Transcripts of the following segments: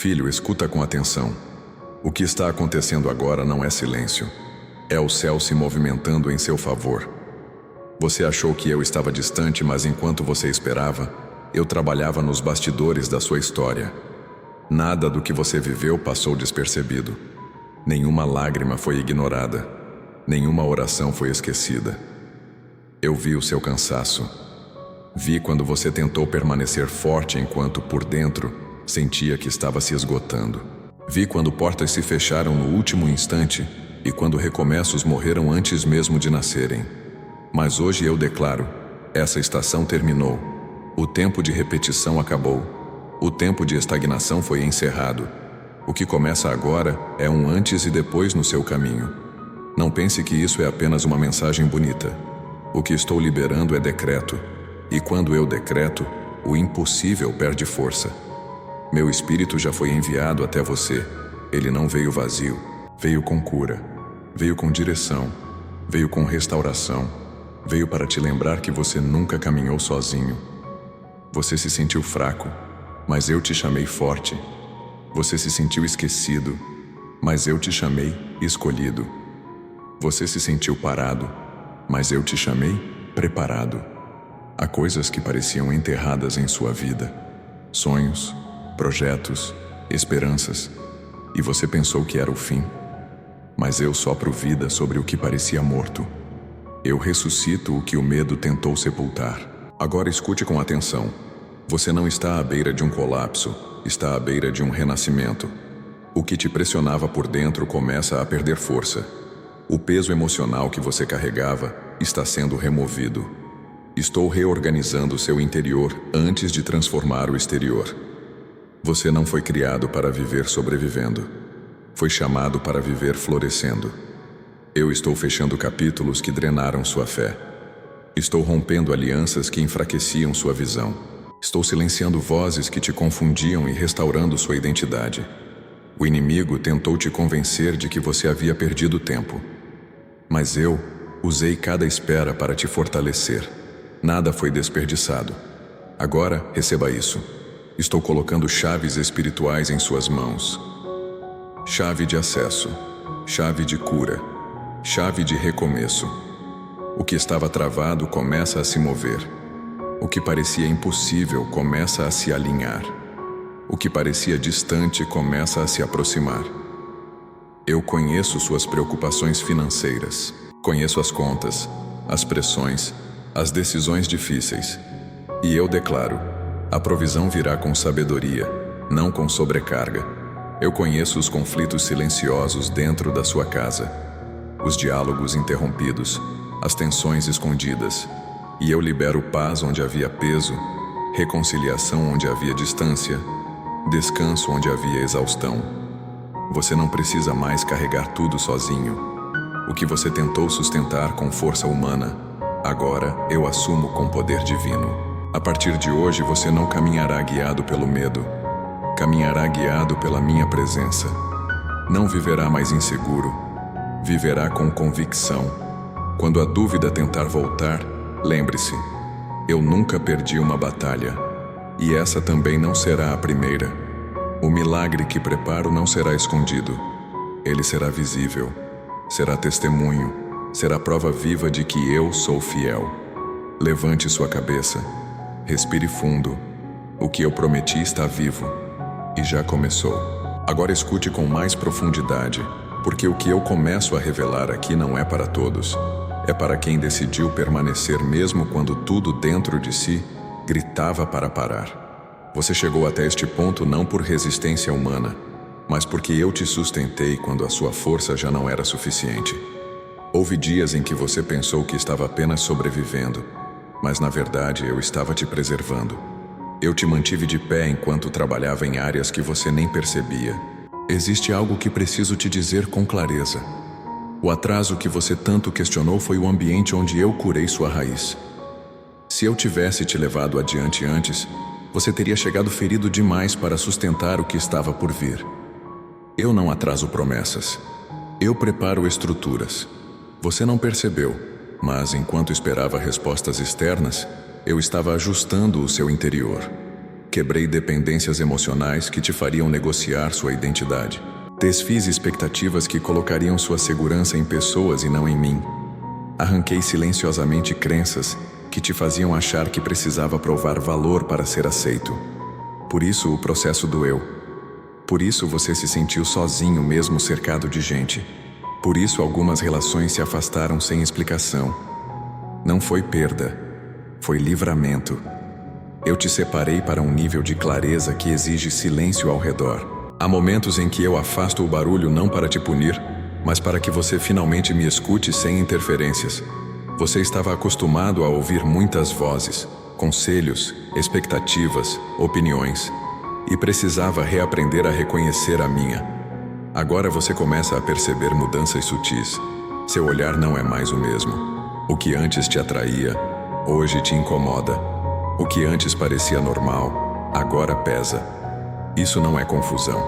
Filho, escuta com atenção. O que está acontecendo agora não é silêncio. É o céu se movimentando em seu favor. Você achou que eu estava distante, mas enquanto você esperava, eu trabalhava nos bastidores da sua história. Nada do que você viveu passou despercebido. Nenhuma lágrima foi ignorada. Nenhuma oração foi esquecida. Eu vi o seu cansaço. Vi quando você tentou permanecer forte enquanto, por dentro, sentia que estava se esgotando. Vi quando portas se fecharam no último instante e quando recomeços morreram antes mesmo de nascerem. Mas hoje eu declaro, essa estação terminou. O tempo de repetição acabou. O tempo de estagnação foi encerrado. O que começa agora é um antes e depois no seu caminho. Não pense que isso é apenas uma mensagem bonita. O que estou liberando é decreto. E quando eu decreto, o impossível perde força. Meu espírito já foi enviado até você. Ele não veio vazio. Veio com cura. Veio com direção. Veio com restauração. Veio para te lembrar que você nunca caminhou sozinho. Você se sentiu fraco, mas eu te chamei forte. Você se sentiu esquecido, mas eu te chamei escolhido. Você se sentiu parado, mas eu te chamei preparado. Há coisas que pareciam enterradas em sua vida. Sonhos, projetos, esperanças. E você pensou que era o fim. Mas eu sopro vida sobre o que parecia morto. Eu ressuscito o que o medo tentou sepultar. Agora escute com atenção. Você não está à beira de um colapso, está à beira de um renascimento. O que te pressionava por dentro começa a perder força. O peso emocional que você carregava está sendo removido. Estou reorganizando seu interior antes de transformar o exterior. Você não foi criado para viver sobrevivendo. Foi chamado para viver florescendo. Eu estou fechando capítulos que drenaram sua fé. Estou rompendo alianças que enfraqueciam sua visão. Estou silenciando vozes que te confundiam e restaurando sua identidade. O inimigo tentou te convencer de que você havia perdido tempo. Mas eu usei cada espera para te fortalecer. Nada foi desperdiçado. Agora, receba isso. Estou colocando chaves espirituais em suas mãos. Chave de acesso. Chave de cura. Chave de recomeço. O que estava travado começa a se mover. O que parecia impossível começa a se alinhar. O que parecia distante começa a se aproximar. Eu conheço suas preocupações financeiras. Conheço as contas, as pressões, as decisões difíceis. E eu declaro, a provisão virá com sabedoria, não com sobrecarga. Eu conheço os conflitos silenciosos dentro da sua casa, os diálogos interrompidos, as tensões escondidas. E eu libero paz onde havia peso, reconciliação onde havia distância, descanso onde havia exaustão. Você não precisa mais carregar tudo sozinho. O que você tentou sustentar com força humana, agora eu assumo com poder divino. A partir de hoje você não caminhará guiado pelo medo, caminhará guiado pela minha presença. Não viverá mais inseguro, viverá com convicção. Quando a dúvida tentar voltar, lembre-se, eu nunca perdi uma batalha, e essa também não será a primeira. O milagre que preparo não será escondido. Ele será visível, será testemunho, será prova viva de que eu sou fiel. Levante sua cabeça, respire fundo. O que eu prometi está vivo, e já começou. Agora escute com mais profundidade, porque o que eu começo a revelar aqui não é para todos. É para quem decidiu permanecer mesmo quando tudo dentro de si gritava para parar. Você chegou até este ponto não por resistência humana, mas porque eu te sustentei quando a sua força já não era suficiente. Houve dias em que você pensou que estava apenas sobrevivendo, mas na verdade eu estava te preservando. Eu te mantive de pé enquanto trabalhava em áreas que você nem percebia. Existe algo que preciso te dizer com clareza. O atraso que você tanto questionou foi o ambiente onde eu curei sua raiz. Se eu tivesse te levado adiante antes, você teria chegado ferido demais para sustentar o que estava por vir. Eu não atraso promessas. Eu preparo estruturas. Você não percebeu, mas enquanto esperava respostas externas, eu estava ajustando o seu interior. Quebrei dependências emocionais que te fariam negociar sua identidade. Desfiz expectativas que colocariam sua segurança em pessoas e não em mim. Arranquei silenciosamente crenças que te faziam achar que precisava provar valor para ser aceito. Por isso o processo doeu. Por isso você se sentiu sozinho mesmo cercado de gente. Por isso algumas relações se afastaram sem explicação. Não foi perda, foi livramento. Eu te separei para um nível de clareza que exige silêncio ao redor. Há momentos em que eu afasto o barulho não para te punir, mas para que você finalmente me escute sem interferências. Você estava acostumado a ouvir muitas vozes, conselhos, expectativas, opiniões, e precisava reaprender a reconhecer a minha. Agora você começa a perceber mudanças sutis. Seu olhar não é mais o mesmo. O que antes te atraía, hoje te incomoda. O que antes parecia normal, agora pesa. Isso não é confusão.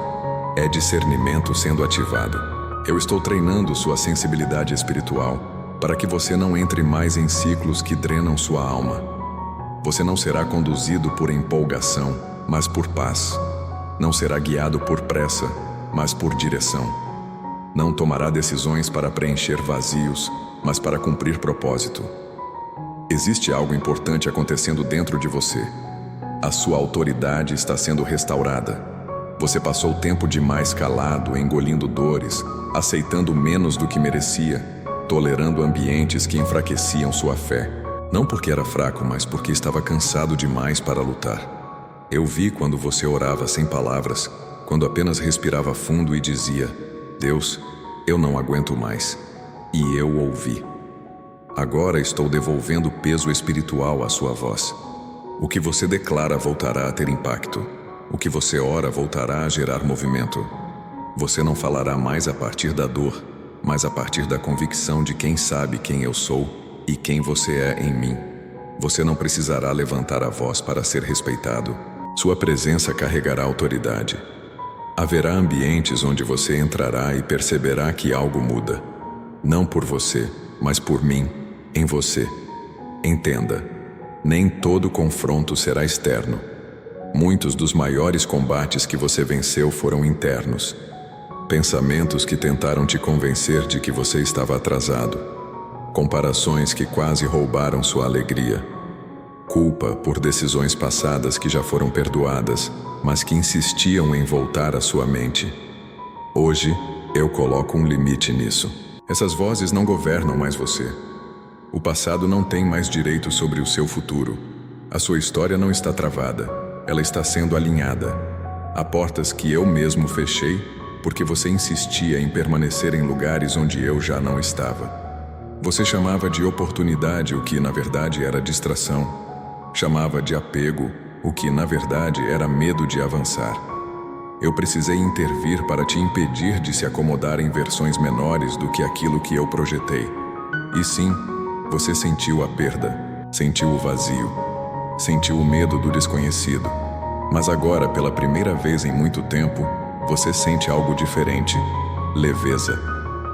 É discernimento sendo ativado. Eu estou treinando sua sensibilidade espiritual para que você não entre mais em ciclos que drenam sua alma. Você não será conduzido por empolgação, mas por paz. Não será guiado por pressa, mas por direção. Não tomará decisões para preencher vazios, mas para cumprir propósito. Existe algo importante acontecendo dentro de você. A sua autoridade está sendo restaurada. Você passou tempo demais calado, engolindo dores, aceitando menos do que merecia, tolerando ambientes que enfraqueciam sua fé. Não porque era fraco, mas porque estava cansado demais para lutar. Eu vi quando você orava sem palavras, quando apenas respirava fundo e dizia: Deus, eu não aguento mais. E eu ouvi. Agora estou devolvendo peso espiritual à sua voz. O que você declara voltará a ter impacto. O que você ora voltará a gerar movimento. Você não falará mais a partir da dor, mas a partir da convicção de quem sabe quem eu sou e quem você é em mim. Você não precisará levantar a voz para ser respeitado. Sua presença carregará autoridade. Haverá ambientes onde você entrará e perceberá que algo muda. Não por você, mas por mim, em você. Entenda, nem todo confronto será externo. Muitos dos maiores combates que você venceu foram internos. Pensamentos que tentaram te convencer de que você estava atrasado. Comparações que quase roubaram sua alegria. Culpa por decisões passadas que já foram perdoadas, mas que insistiam em voltar à sua mente. Hoje, eu coloco um limite nisso. Essas vozes não governam mais você. O passado não tem mais direito sobre o seu futuro. A sua história não está travada, ela está sendo alinhada. Há portas que eu mesmo fechei porque você insistia em permanecer em lugares onde eu já não estava. Você chamava de oportunidade o que na verdade era distração. Chamava de apego o que na verdade era medo de avançar. Eu precisei intervir para te impedir de se acomodar em versões menores do que aquilo que eu projetei. E sim, você sentiu a perda, sentiu o vazio, sentiu o medo do desconhecido. Mas agora, pela primeira vez em muito tempo, você sente algo diferente: leveza.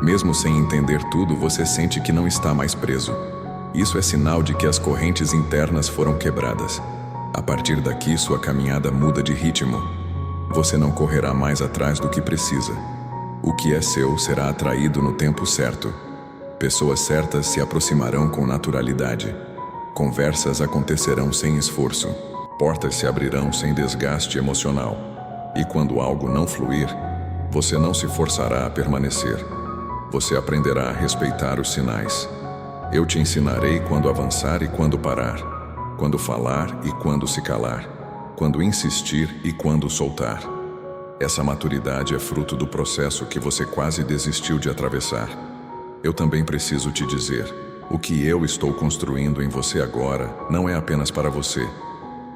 Mesmo sem entender tudo, você sente que não está mais preso. Isso é sinal de que as correntes internas foram quebradas. A partir daqui, sua caminhada muda de ritmo. Você não correrá mais atrás do que precisa. O que é seu será atraído no tempo certo. Pessoas certas se aproximarão com naturalidade. Conversas acontecerão sem esforço. Portas se abrirão sem desgaste emocional. E quando algo não fluir, você não se forçará a permanecer. Você aprenderá a respeitar os sinais. Eu te ensinarei quando avançar e quando parar. Quando falar e quando se calar. Quando insistir e quando soltar. Essa maturidade é fruto do processo que você quase desistiu de atravessar. Eu também preciso te dizer, o que eu estou construindo em você agora não é apenas para você.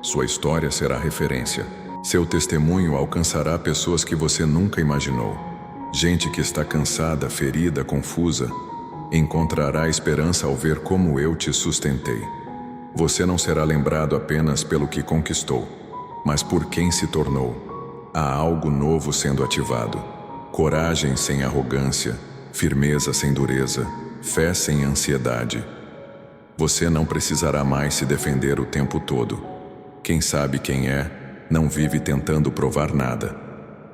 Sua história será referência. Seu testemunho alcançará pessoas que você nunca imaginou. Gente que está cansada, ferida, confusa, encontrará esperança ao ver como eu te sustentei. Você não será lembrado apenas pelo que conquistou, mas por quem se tornou. Há algo novo sendo ativado. Coragem sem arrogância, firmeza sem dureza, fé sem ansiedade. Você não precisará mais se defender o tempo todo. Quem sabe quem é, Não vive tentando provar nada.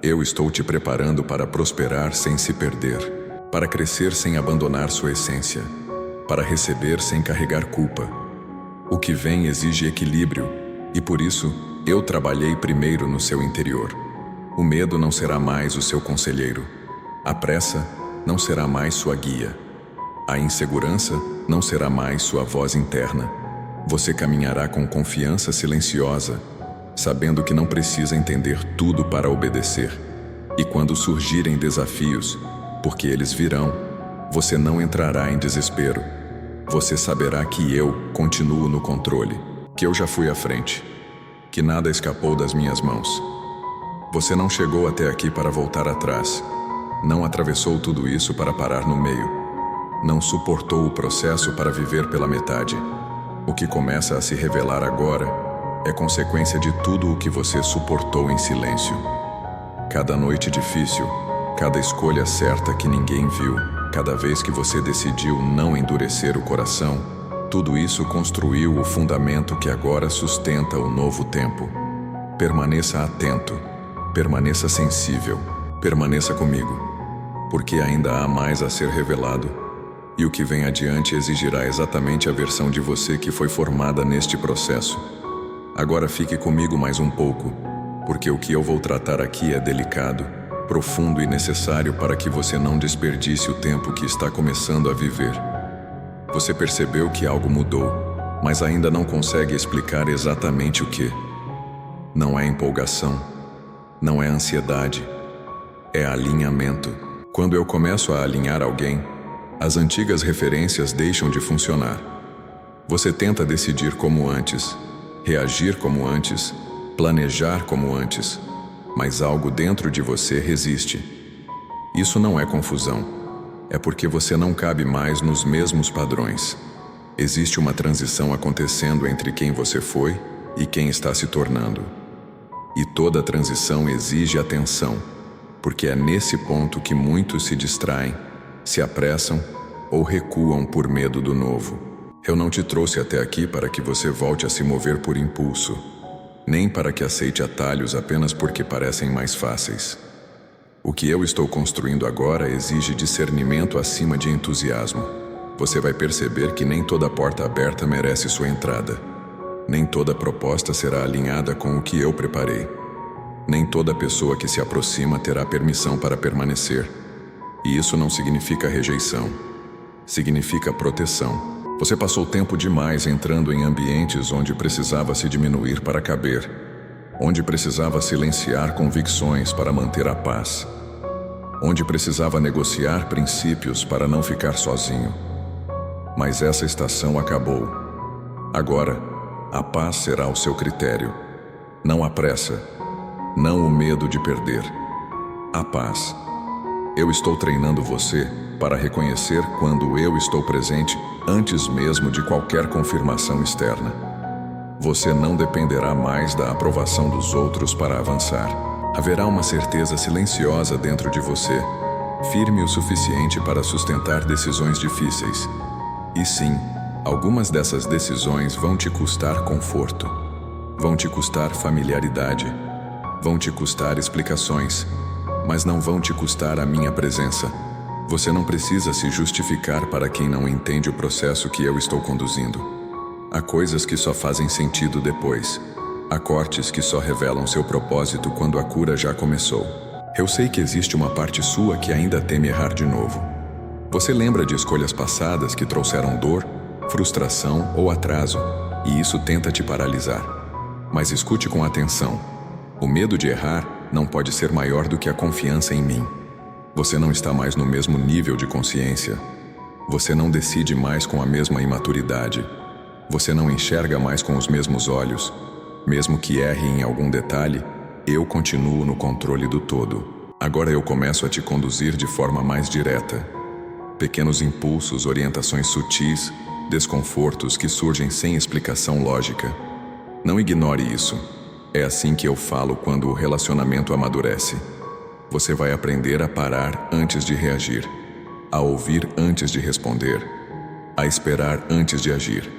Eu estou te preparando para prosperar sem se perder, para crescer sem abandonar sua essência, para receber sem carregar culpa. O que vem exige equilíbrio, e por isso eu trabalhei primeiro no seu interior. O medo não será mais o seu conselheiro. A pressa não será mais sua guia. A insegurança não será mais sua voz interna. Você caminhará com confiança silenciosa, sabendo que não precisa entender tudo para obedecer. E quando surgirem desafios, porque eles virão, você não entrará em desespero. Você saberá que eu continuo no controle, que eu já fui à frente, que nada escapou das minhas mãos. Você não chegou até aqui para voltar atrás. Não atravessou tudo isso para parar no meio. Não suportou o processo para viver pela metade. O que começa a se revelar agora é consequência de tudo o que você suportou em silêncio. Cada noite difícil, cada escolha certa que ninguém viu, cada vez que você decidiu não endurecer o coração, tudo isso construiu o fundamento que agora sustenta o novo tempo. Permaneça atento, permaneça sensível, permaneça comigo, porque ainda há mais a ser revelado, e o que vem adiante exigirá exatamente a versão de você que foi formada neste processo. Agora fique comigo mais um pouco, porque o que eu vou tratar aqui é delicado, profundo e necessário para que você não desperdice o tempo que está começando a viver. Você percebeu que algo mudou, mas ainda não consegue explicar exatamente o que. Não é empolgação, não é ansiedade, é alinhamento. Quando eu começo a alinhar alguém, as antigas referências deixam de funcionar. Você tenta decidir como antes, reagir como antes, planejar como antes, mas algo dentro de você resiste. Isso não é confusão, é porque você não cabe mais nos mesmos padrões. Existe uma transição acontecendo entre quem você foi e quem está se tornando. E toda transição exige atenção, porque é nesse ponto que muitos se distraem, se apressam ou recuam por medo do novo. Eu não te trouxe até aqui para que você volte a se mover por impulso, nem para que aceite atalhos apenas porque parecem mais fáceis. O que eu estou construindo agora exige discernimento acima de entusiasmo. Você vai perceber que nem toda porta aberta merece sua entrada. Nem toda proposta será alinhada com o que eu preparei. Nem toda pessoa que se aproxima terá permissão para permanecer. E isso não significa rejeição. Significa proteção. Você passou tempo demais entrando em ambientes onde precisava se diminuir para caber, onde precisava silenciar convicções para manter a paz, onde precisava negociar princípios para não ficar sozinho. Mas essa estação acabou. Agora, a paz será o seu critério. Não a pressa, não o medo de perder. A paz. Eu estou treinando você para reconhecer quando eu estou presente antes mesmo de qualquer confirmação externa. Você não dependerá mais da aprovação dos outros para avançar. Haverá uma certeza silenciosa dentro de você, firme o suficiente para sustentar decisões difíceis. E sim, algumas dessas decisões vão te custar conforto, vão te custar familiaridade, vão te custar explicações, mas não vão te custar a minha presença. Você não precisa se justificar para quem não entende o processo que eu estou conduzindo. Há coisas que só fazem sentido depois. Há cortes que só revelam seu propósito quando a cura já começou. Eu sei que existe uma parte sua que ainda teme errar de novo. Você lembra de escolhas passadas que trouxeram dor, frustração ou atraso, e isso tenta te paralisar. Mas escute com atenção. O medo de errar não pode ser maior do que a confiança em mim. Você não está mais no mesmo nível de consciência. Você não decide mais com a mesma imaturidade. Você não enxerga mais com os mesmos olhos. Mesmo que erre em algum detalhe, eu continuo no controle do todo. Agora eu começo a te conduzir de forma mais direta. Pequenos impulsos, orientações sutis, desconfortos que surgem sem explicação lógica. Não ignore isso. É assim que eu falo quando o relacionamento amadurece. Você vai aprender a parar antes de reagir, a ouvir antes de responder, a esperar antes de agir.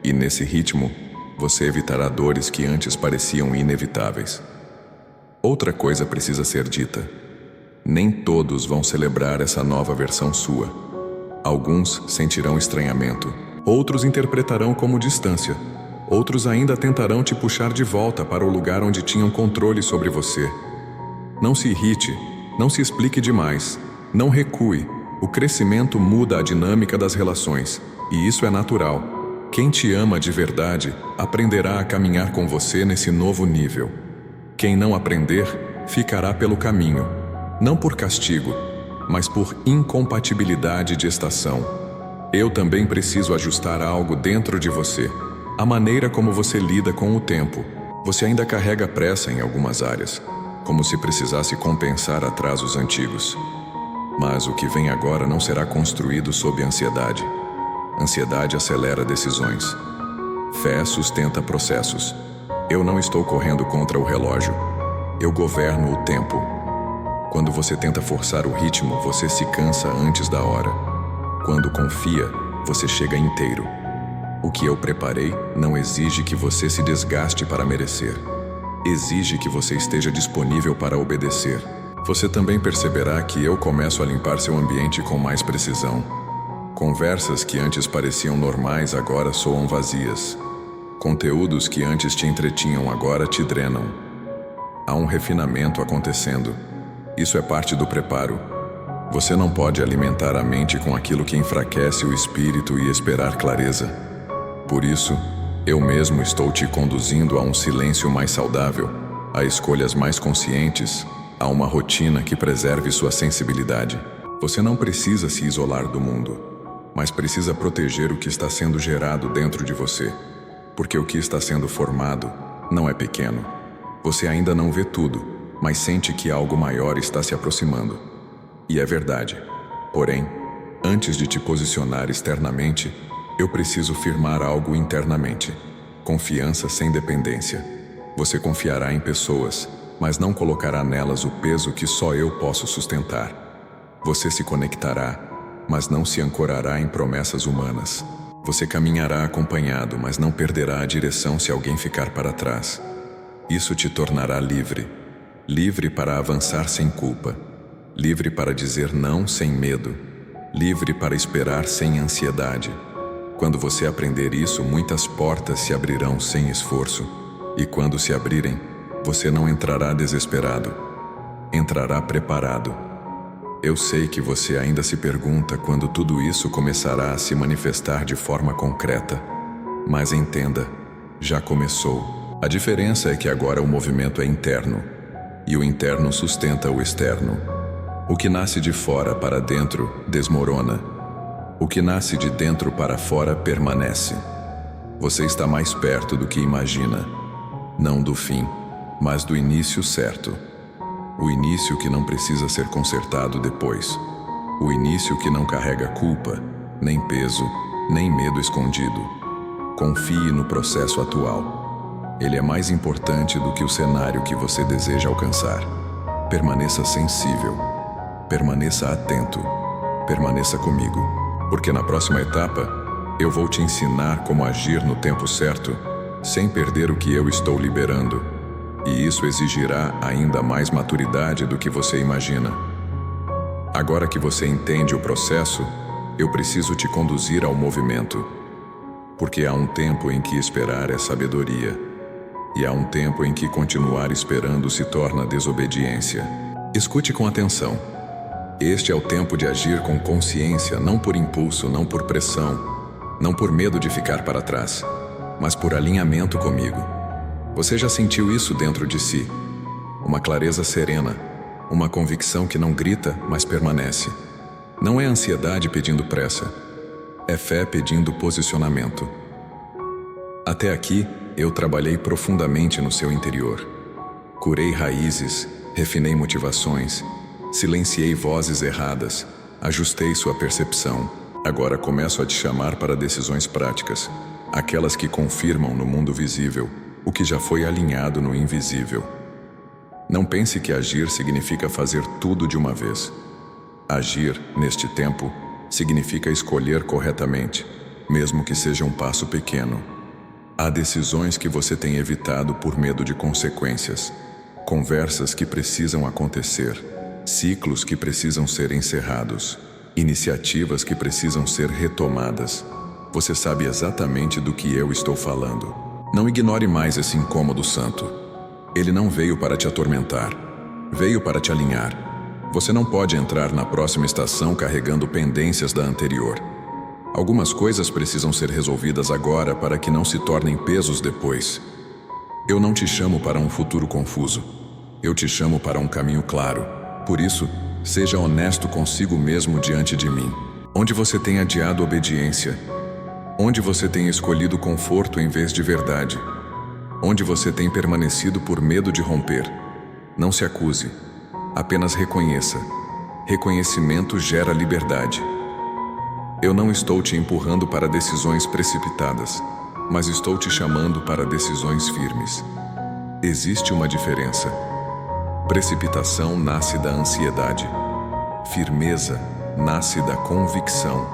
E nesse ritmo, você evitará dores que antes pareciam inevitáveis. Outra coisa precisa ser dita. Nem todos vão celebrar essa nova versão sua. Alguns sentirão estranhamento. Outros interpretarão como distância. Outros ainda tentarão te puxar de volta para o lugar onde tinham controle sobre você. Não se irrite, não se explique demais, não recue. O crescimento muda a dinâmica das relações, e isso é natural. Quem te ama de verdade aprenderá a caminhar com você nesse novo nível. Quem não aprender, ficará pelo caminho, não por castigo, mas por incompatibilidade de estação. Eu também preciso ajustar algo dentro de você, a maneira como você lida com o tempo. Você ainda carrega pressa em algumas áreas, como se precisasse compensar atrasos antigos. Mas o que vem agora não será construído sob ansiedade. Ansiedade acelera decisões. Fé sustenta processos. Eu não estou correndo contra o relógio. Eu governo o tempo. Quando você tenta forçar o ritmo, você se cansa antes da hora. Quando confia, você chega inteiro. O que eu preparei não exige que você se desgaste para merecer. Exige que você esteja disponível para obedecer. Você também perceberá que eu começo a limpar seu ambiente com mais precisão. Conversas que antes pareciam normais agora soam vazias. Conteúdos que antes te entretinham agora te drenam. Há um refinamento acontecendo. Isso é parte do preparo. Você não pode alimentar a mente com aquilo que enfraquece o espírito e esperar clareza. Por isso, eu mesmo estou te conduzindo a um silêncio mais saudável, a escolhas mais conscientes, a uma rotina que preserve sua sensibilidade. Você não precisa se isolar do mundo, mas precisa proteger o que está sendo gerado dentro de você. Porque o que está sendo formado não é pequeno. Você ainda não vê tudo, mas sente que algo maior está se aproximando. E é verdade. Porém, antes de te posicionar externamente, eu preciso firmar algo internamente. Confiança sem dependência. Você confiará em pessoas, mas não colocará nelas o peso que só eu posso sustentar. Você se conectará, mas não se ancorará em promessas humanas. Você caminhará acompanhado, mas não perderá a direção se alguém ficar para trás. Isso te tornará livre. Livre para avançar sem culpa. Livre para dizer não sem medo. Livre para esperar sem ansiedade. Quando você aprender isso, muitas portas se abrirão sem esforço. E quando se abrirem, você não entrará desesperado. Entrará preparado. Eu sei que você ainda se pergunta quando tudo isso começará a se manifestar de forma concreta. Mas entenda, já começou. A diferença é que agora o movimento é interno, e o interno sustenta o externo. O que nasce de fora para dentro desmorona. O que nasce de dentro para fora permanece. Você está mais perto do que imagina. Não do fim, mas do início certo. O início que não precisa ser consertado depois. O início que não carrega culpa, nem peso, nem medo escondido. Confie no processo atual. Ele é mais importante do que o cenário que você deseja alcançar. Permaneça sensível. Permaneça atento. Permaneça comigo. Porque na próxima etapa, eu vou te ensinar como agir no tempo certo, sem perder o que eu estou liberando. E isso exigirá ainda mais maturidade do que você imagina. Agora que você entende o processo, eu preciso te conduzir ao movimento. Porque há um tempo em que esperar é sabedoria. E há um tempo em que continuar esperando se torna desobediência. Escute com atenção. Este é o tempo de agir com consciência, não por impulso, não por pressão, não por medo de ficar para trás, mas por alinhamento comigo. Você já sentiu isso dentro de si? Uma clareza serena, uma convicção que não grita, mas permanece. Não é ansiedade pedindo pressa, é fé pedindo posicionamento. Até aqui, eu trabalhei profundamente no seu interior. Curei raízes, refinei motivações, silenciei vozes erradas, ajustei sua percepção. Agora começo a te chamar para decisões práticas, aquelas que confirmam no mundo visível o que já foi alinhado no invisível. Não pense que agir significa fazer tudo de uma vez. Agir, neste tempo, significa escolher corretamente, mesmo que seja um passo pequeno. Há decisões que você tem evitado por medo de consequências, conversas que precisam acontecer, ciclos que precisam ser encerrados, iniciativas que precisam ser retomadas. Você sabe exatamente do que eu estou falando. Não ignore mais esse incômodo santo. Ele não veio para te atormentar, veio para te alinhar. Você não pode entrar na próxima estação carregando pendências da anterior. Algumas coisas precisam ser resolvidas agora para que não se tornem pesos depois. Eu não te chamo para um futuro confuso. Eu te chamo para um caminho claro. Por isso, seja honesto consigo mesmo diante de mim. Onde você tem adiado obediência? Onde você tem escolhido conforto em vez de verdade? Onde você tem permanecido por medo de romper? Não se acuse. Apenas reconheça. Reconhecimento gera liberdade. Eu não estou te empurrando para decisões precipitadas, mas estou te chamando para decisões firmes. Existe uma diferença. Precipitação nasce da ansiedade. Firmeza nasce da convicção.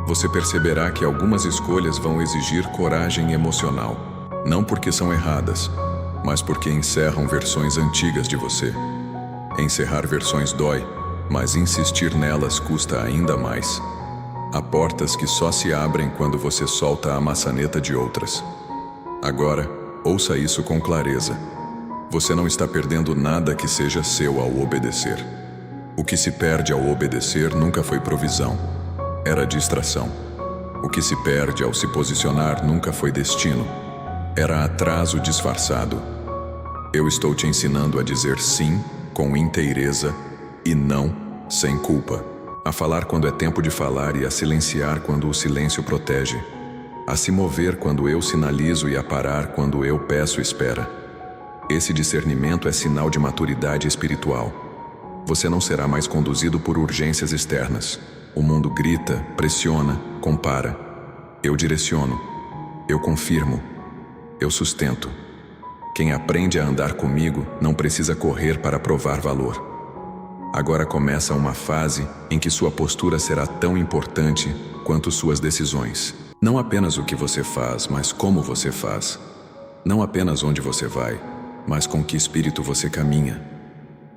Você perceberá que algumas escolhas vão exigir coragem emocional, não porque são erradas, mas porque encerram versões antigas de você. Encerrar versões dói, mas insistir nelas custa ainda mais. Há portas que só se abrem quando você solta a maçaneta de outras. Agora, ouça isso com clareza. Você não está perdendo nada que seja seu ao obedecer. O que se perde ao obedecer nunca foi provisão. Era distração. O que se perde ao se posicionar nunca foi destino. Era atraso disfarçado. Eu estou te ensinando a dizer sim com inteireza e não sem culpa. A falar quando é tempo de falar e a silenciar quando o silêncio protege. A se mover quando eu sinalizo e a parar quando eu peço espera. Esse discernimento é sinal de maturidade espiritual. Você não será mais conduzido por urgências externas. O mundo grita, pressiona, compara. Eu direciono. Eu confirmo. Eu sustento. Quem aprende a andar comigo não precisa correr para provar valor. Agora começa uma fase em que sua postura será tão importante quanto suas decisões. Não apenas o que você faz, mas como você faz. Não apenas onde você vai, mas com que espírito você caminha.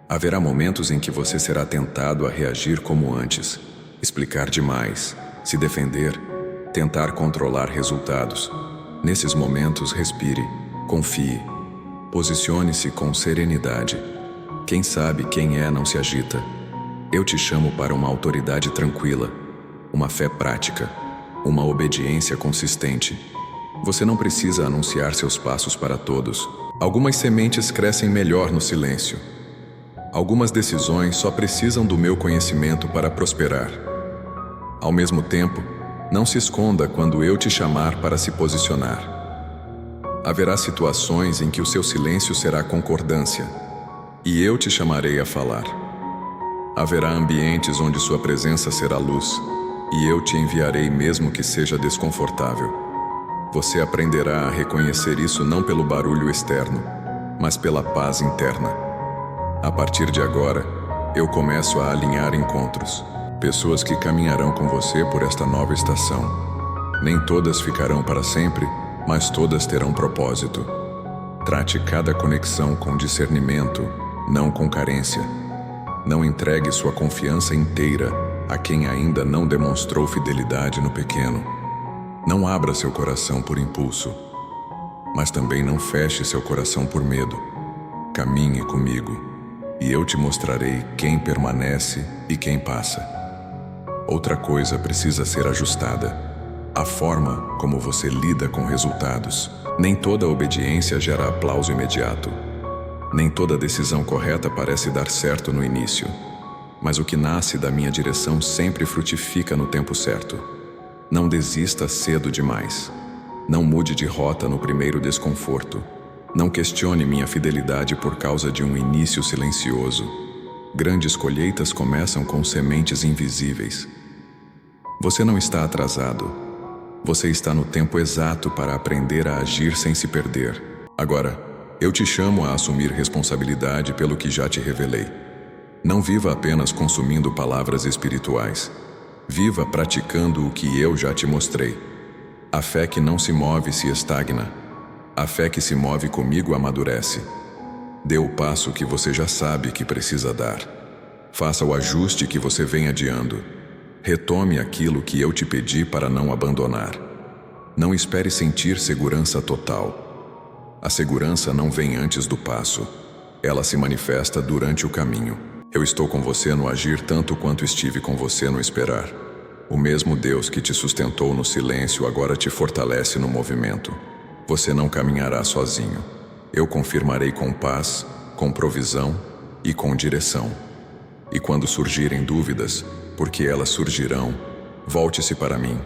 Haverá momentos em que você será tentado a reagir como antes. Explicar demais, se defender, tentar controlar resultados. Nesses momentos, respire, confie, posicione-se com serenidade. Quem sabe quem é não se agita. Eu te chamo para uma autoridade tranquila, uma fé prática, uma obediência consistente. Você não precisa anunciar seus passos para todos. Algumas sementes crescem melhor no silêncio. Algumas decisões só precisam do meu conhecimento para prosperar. Ao mesmo tempo, não se esconda quando eu te chamar para se posicionar. Haverá situações em que o seu silêncio será concordância, e eu te chamarei a falar. Haverá ambientes onde sua presença será luz, e eu te enviarei mesmo que seja desconfortável. Você aprenderá a reconhecer isso não pelo barulho externo, mas pela paz interna. A partir de agora, eu começo a alinhar encontros. Pessoas que caminharão com você por esta nova estação. Nem todas ficarão para sempre, mas todas terão propósito. Trate cada conexão com discernimento, não com carência. Não entregue sua confiança inteira a quem ainda não demonstrou fidelidade no pequeno. Não abra seu coração por impulso, mas também não feche seu coração por medo. Caminhe comigo, e eu te mostrarei quem permanece e quem passa. Outra coisa precisa ser ajustada: a forma como você lida com resultados. Nem toda obediência gera aplauso imediato. Nem toda decisão correta parece dar certo no início. Mas o que nasce da minha direção sempre frutifica no tempo certo. Não desista cedo demais. Não mude de rota no primeiro desconforto. Não questione minha fidelidade por causa de um início silencioso. Grandes colheitas começam com sementes invisíveis. Você não está atrasado. Você está no tempo exato para aprender a agir sem se perder. Agora, eu te chamo a assumir responsabilidade pelo que já te revelei. Não viva apenas consumindo palavras espirituais. Viva praticando o que eu já te mostrei. A fé que não se move se estagna. A fé que se move comigo amadurece. Dê o passo que você já sabe que precisa dar. Faça o ajuste que você vem adiando. Retome aquilo que eu te pedi para não abandonar. Não espere sentir segurança total. A segurança não vem antes do passo. Ela se manifesta durante o caminho. Eu estou com você no agir tanto quanto estive com você no esperar. O mesmo Deus que te sustentou no silêncio agora te fortalece no movimento. Você não caminhará sozinho. Eu confirmarei com paz, com provisão e com direção. E quando surgirem dúvidas, porque elas surgirão, volte-se para mim.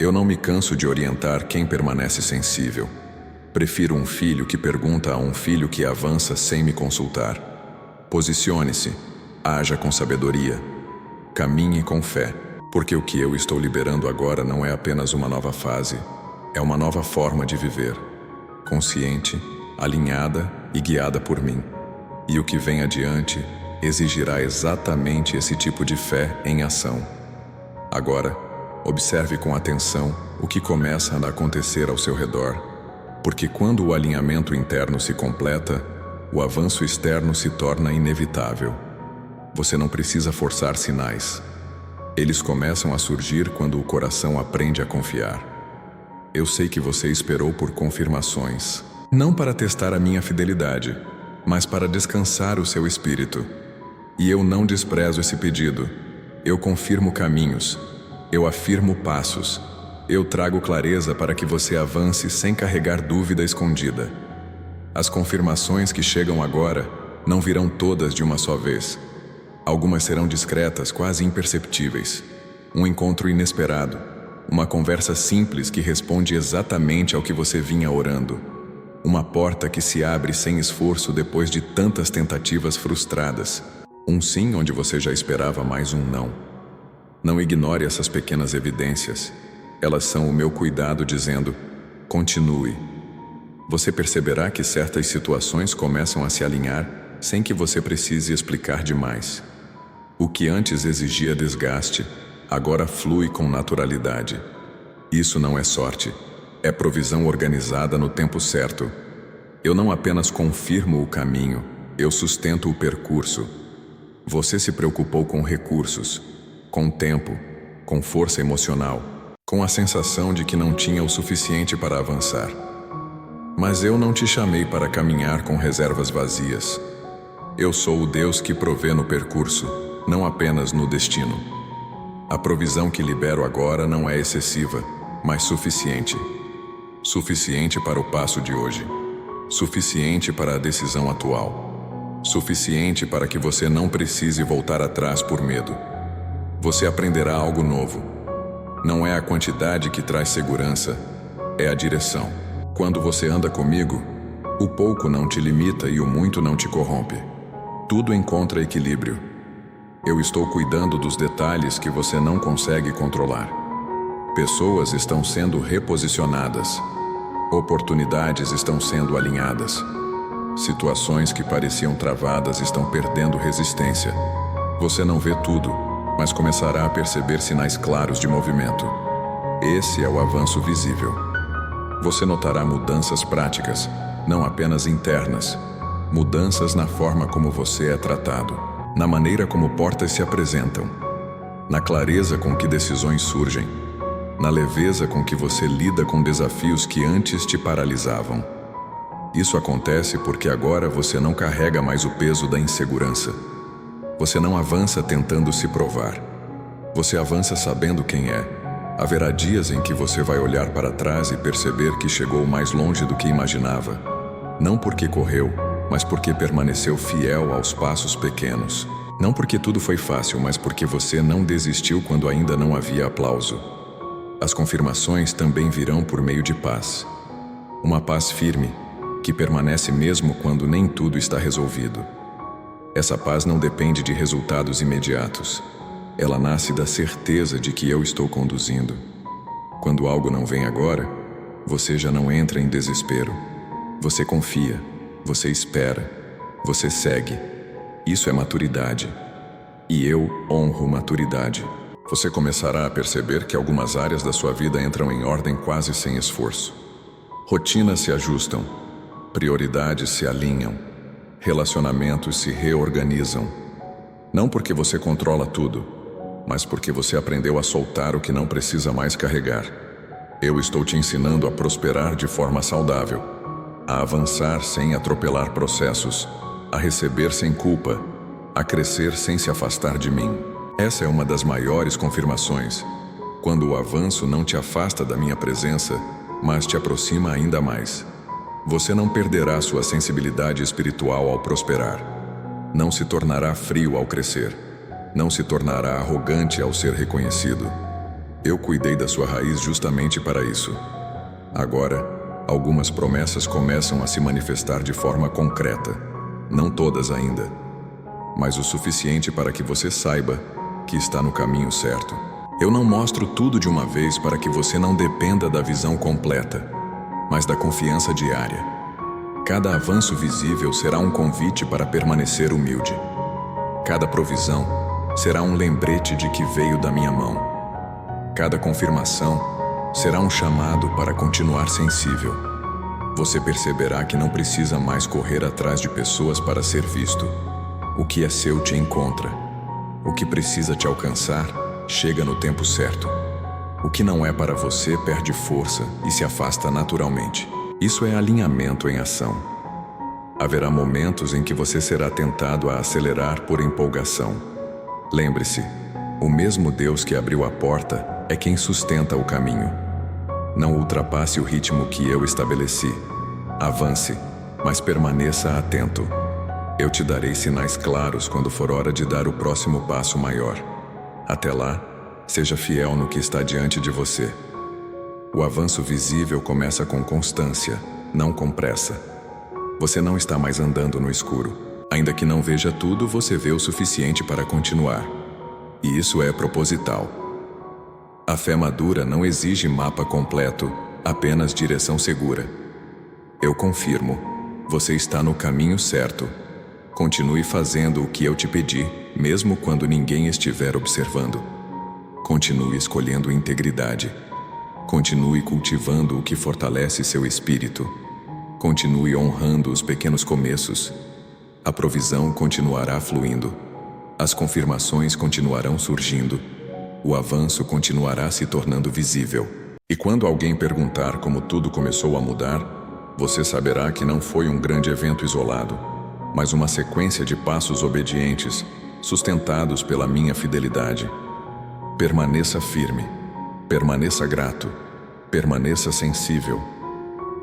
Eu não me canso de orientar quem permanece sensível. Prefiro um filho que pergunta a um filho que avança sem me consultar. Posicione-se, haja com sabedoria, caminhe com fé, porque o que eu estou liberando agora não é apenas uma nova fase, é uma nova forma de viver, consciente, alinhada e guiada por mim. E o que vem adiante exigirá exatamente esse tipo de fé em ação. Agora, observe com atenção o que começa a acontecer ao seu redor, porque quando o alinhamento interno se completa, o avanço externo se torna inevitável. Você não precisa forçar sinais. Eles começam a surgir quando o coração aprende a confiar. Eu sei que você esperou por confirmações, não para testar a minha fidelidade, mas para descansar o seu espírito. E eu não desprezo esse pedido. Eu confirmo caminhos. Eu afirmo passos. Eu trago clareza para que você avance sem carregar dúvida escondida. As confirmações que chegam agora não virão todas de uma só vez. Algumas serão discretas, quase imperceptíveis. Um encontro inesperado. Uma conversa simples que responde exatamente ao que você vinha orando. Uma porta que se abre sem esforço depois de tantas tentativas frustradas. Um sim onde você já esperava mais um não. Não ignore essas pequenas evidências. Elas são o meu cuidado dizendo: continue. Você perceberá que certas situações começam a se alinhar sem que você precise explicar demais. O que antes exigia desgaste, agora flui com naturalidade. Isso não é sorte, é provisão organizada no tempo certo. Eu não apenas confirmo o caminho, eu sustento o percurso. Você se preocupou com recursos, com tempo, com força emocional, com a sensação de que não tinha o suficiente para avançar. Mas eu não te chamei para caminhar com reservas vazias. Eu sou o Deus que provê no percurso, não apenas no destino. A provisão que libero agora não é excessiva, mas suficiente. Suficiente para o passo de hoje. Suficiente para a decisão atual. Suficiente para que você não precise voltar atrás por medo. Você aprenderá algo novo. Não é a quantidade que traz segurança, é a direção. Quando você anda comigo, o pouco não te limita e o muito não te corrompe. Tudo encontra equilíbrio. Eu estou cuidando dos detalhes que você não consegue controlar. Pessoas estão sendo reposicionadas. Oportunidades estão sendo alinhadas. Situações que pareciam travadas estão perdendo resistência. Você não vê tudo, mas começará a perceber sinais claros de movimento. Esse é o avanço visível. Você notará mudanças práticas, não apenas internas. Mudanças na forma como você é tratado, na maneira como portas se apresentam, na clareza com que decisões surgem, na leveza com que você lida com desafios que antes te paralisavam. Isso acontece porque agora você não carrega mais o peso da insegurança. Você não avança tentando se provar. Você avança sabendo quem é. Haverá dias em que você vai olhar para trás e perceber que chegou mais longe do que imaginava. Não porque correu, mas porque permaneceu fiel aos passos pequenos. Não porque tudo foi fácil, mas porque você não desistiu quando ainda não havia aplauso. As confirmações também virão por meio de paz. Uma paz firme, que permanece mesmo quando nem tudo está resolvido. Essa paz não depende de resultados imediatos. Ela nasce da certeza de que eu estou conduzindo. Quando algo não vem agora, você já não entra em desespero. Você confia, você espera, você segue. Isso é maturidade. E eu honro maturidade. Você começará a perceber que algumas áreas da sua vida entram em ordem quase sem esforço. Rotinas se ajustam, prioridades se alinham, relacionamentos se reorganizam. Não porque você controla tudo, mas porque você aprendeu a soltar o que não precisa mais carregar. Eu estou te ensinando a prosperar de forma saudável, a avançar sem atropelar processos, a receber sem culpa, a crescer sem se afastar de mim. Essa é uma das maiores confirmações, quando o avanço não te afasta da minha presença, mas te aproxima ainda mais. Você não perderá sua sensibilidade espiritual ao prosperar. Não se tornará frio ao crescer. Não se tornará arrogante ao ser reconhecido. Eu cuidei da sua raiz justamente para isso. Agora, algumas promessas começam a se manifestar de forma concreta. Não todas ainda, mas o suficiente para que você saiba que está no caminho certo. Eu não mostro tudo de uma vez para que você não dependa da visão completa, mas da confiança diária. Cada avanço visível será um convite para permanecer humilde. Cada provisão será um lembrete de que veio da minha mão. Cada confirmação será um chamado para continuar sensível. Você perceberá que não precisa mais correr atrás de pessoas para ser visto. O que é seu te encontra. O que precisa te alcançar chega no tempo certo. O que não é para você perde força e se afasta naturalmente. Isso é alinhamento em ação. Haverá momentos em que você será tentado a acelerar por empolgação. Lembre-se, o mesmo Deus que abriu a porta é quem sustenta o caminho. Não ultrapasse o ritmo que eu estabeleci. Avance, mas permaneça atento. Eu te darei sinais claros quando for hora de dar o próximo passo maior. Até lá, seja fiel no que está diante de você. O avanço visível começa com constância, não com pressa. Você não está mais andando no escuro. Ainda que não veja tudo, você vê o suficiente para continuar. E isso é proposital. A fé madura não exige mapa completo, apenas direção segura. Eu confirmo, você está no caminho certo. Continue fazendo o que eu te pedi, mesmo quando ninguém estiver observando. Continue escolhendo integridade. Continue cultivando o que fortalece seu espírito. Continue honrando os pequenos começos. A provisão continuará fluindo. As confirmações continuarão surgindo. O avanço continuará se tornando visível. E quando alguém perguntar como tudo começou a mudar, você saberá que não foi um grande evento isolado, mas uma sequência de passos obedientes, sustentados pela minha fidelidade. Permaneça firme, permaneça grato, permaneça sensível,